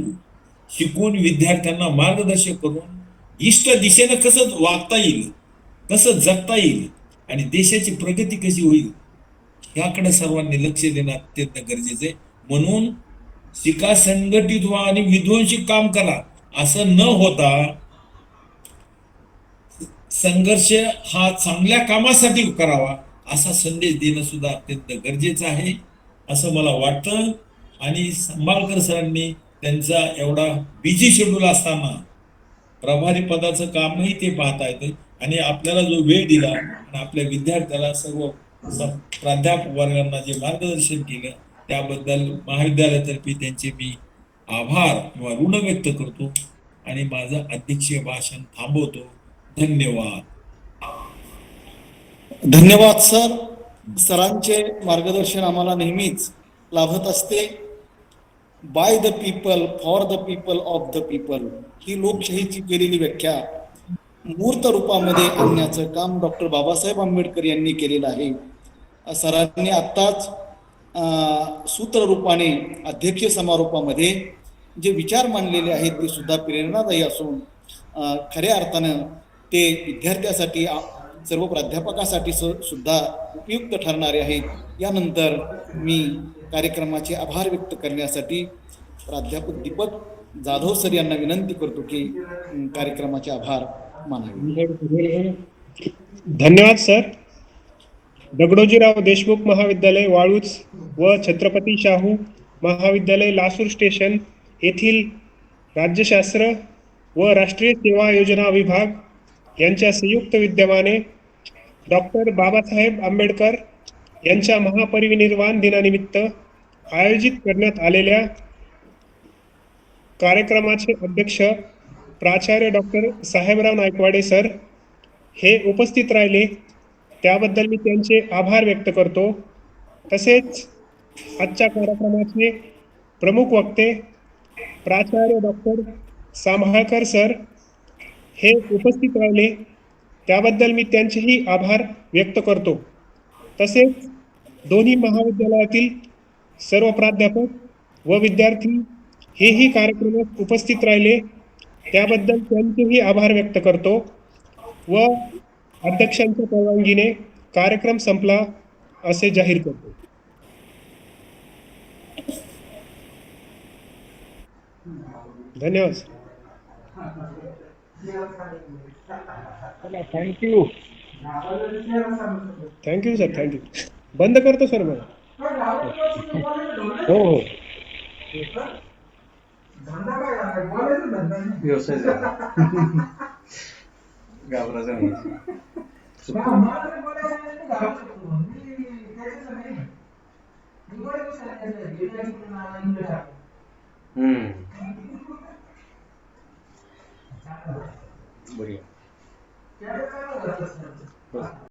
शिकून विद्यार्थ्यांना मार्गदर्शन करून इष्ट दिशेनं कसं वागता येईल, कसं जगता येईल आणि देशाची प्रगती कशी होईल याकडे सर्वांनी लक्ष देणं अत्यंत गरजेचं आहे. म्हणून शिका, संघटित व्हा आणि विध्वंसी काम करा असं न होता संघर्ष हा चांगल्या कामासाठी करावा असा संदेश देणं सुद्धा अत्यंत गरजेचं आहे असं मला वाटतं. आणि सांबाळकर सरांनी त्यांचा एवढा बिझी शेड्यूल असताना प्रभारी पदाचं कामही ते पाहता येतं आणि आपल्याला जो वेळ दिला आणि आपल्या विद्यार्थ्याला सर्व प्राध्यापक वर्गांना जे मार्गदर्शन केलं त्याबद्दल महाविद्यालयातर्फे त्यांचे मी आभार किंवा ऋण व्यक्त करतो आणि माझं अध्यक्षीय भाषण थांबवतो. धन्यवाद. धन्यवाद सर. सरांचे मार्गदर्शन आम्हाला नेहमीच लाभत असते. By the people for the people of the people ही लोकशाहीची केलेली व्याख्या मूर्त रूपामध्ये आणण्याचं काम डॉक्टर बाबासाहेब आंबेडकर यांनी केलेलं आहे. सरांनी आत्ताच सूत्ररूपाने अध्यक्षीय समारोपामध्ये जे विचार मांडलेले आहेत ते सुद्धा प्रेरणादायी असून खऱ्या अर्थानं ते विद्यार्थ्यासाठी सर्व प्राध्यापकासाठी सुद्धा उपयुक्त ठरणारे आहेत. यानंतर मी कार्यक्रमाचे आभार व्यक्त करण्यासाठी प्राध्यापक दीपक जाधव सर यांना विनंती करतो की कार्यक्रमाचे आभार मानावे. धन्यवाद सर. दगडोजीराव देशमुख महाविद्यालय वाळूज व छत्रपती शाहू महाविद्यालय लासूर स्टेशन येथील राज्यशास्त्र व राष्ट्रीय सेवा योजना विभाग यांच्या संयुक्त विद्यमाने डॉक्टर बाबासाहेब आंबेडकर यांच्या महापरिनिर्वाण दिनानिमित्त आयोजित करण्यात आलेल्या कार्यक्रमाचे अध्यक्ष प्राचार्य डॉक्टर साहेबराव नायकवाडे सर हे उपस्थित राहिले त्याबद्दल मी त्यांचे आभार व्यक्त करतो. तसेच आजच्या कार्यक्रमाचे प्रमुख वक्ते प्राचार्य डॉक्टर सांभाळकर सर हे उपस्थित राहिले त्याबद्दल मी त्यांचेही आभार व्यक्त करतो. तसेच दोन्ही महाविद्यालयातील सर्व प्राध्यापक व विद्यार्थी हेही कार्यक्रमात उपस्थित राहिले त्याबद्दल त्यांचेही आभार व्यक्त करतो व अध्यक्षांच्या परवानगीने कार्यक्रम संपला असे जाहीर करतो. धन्यवाद. थँक्यू. Thank you sir. थँक्यू. बंद करतो सर मग. हो हो. व्यवसाय घाबरायचा बढिया.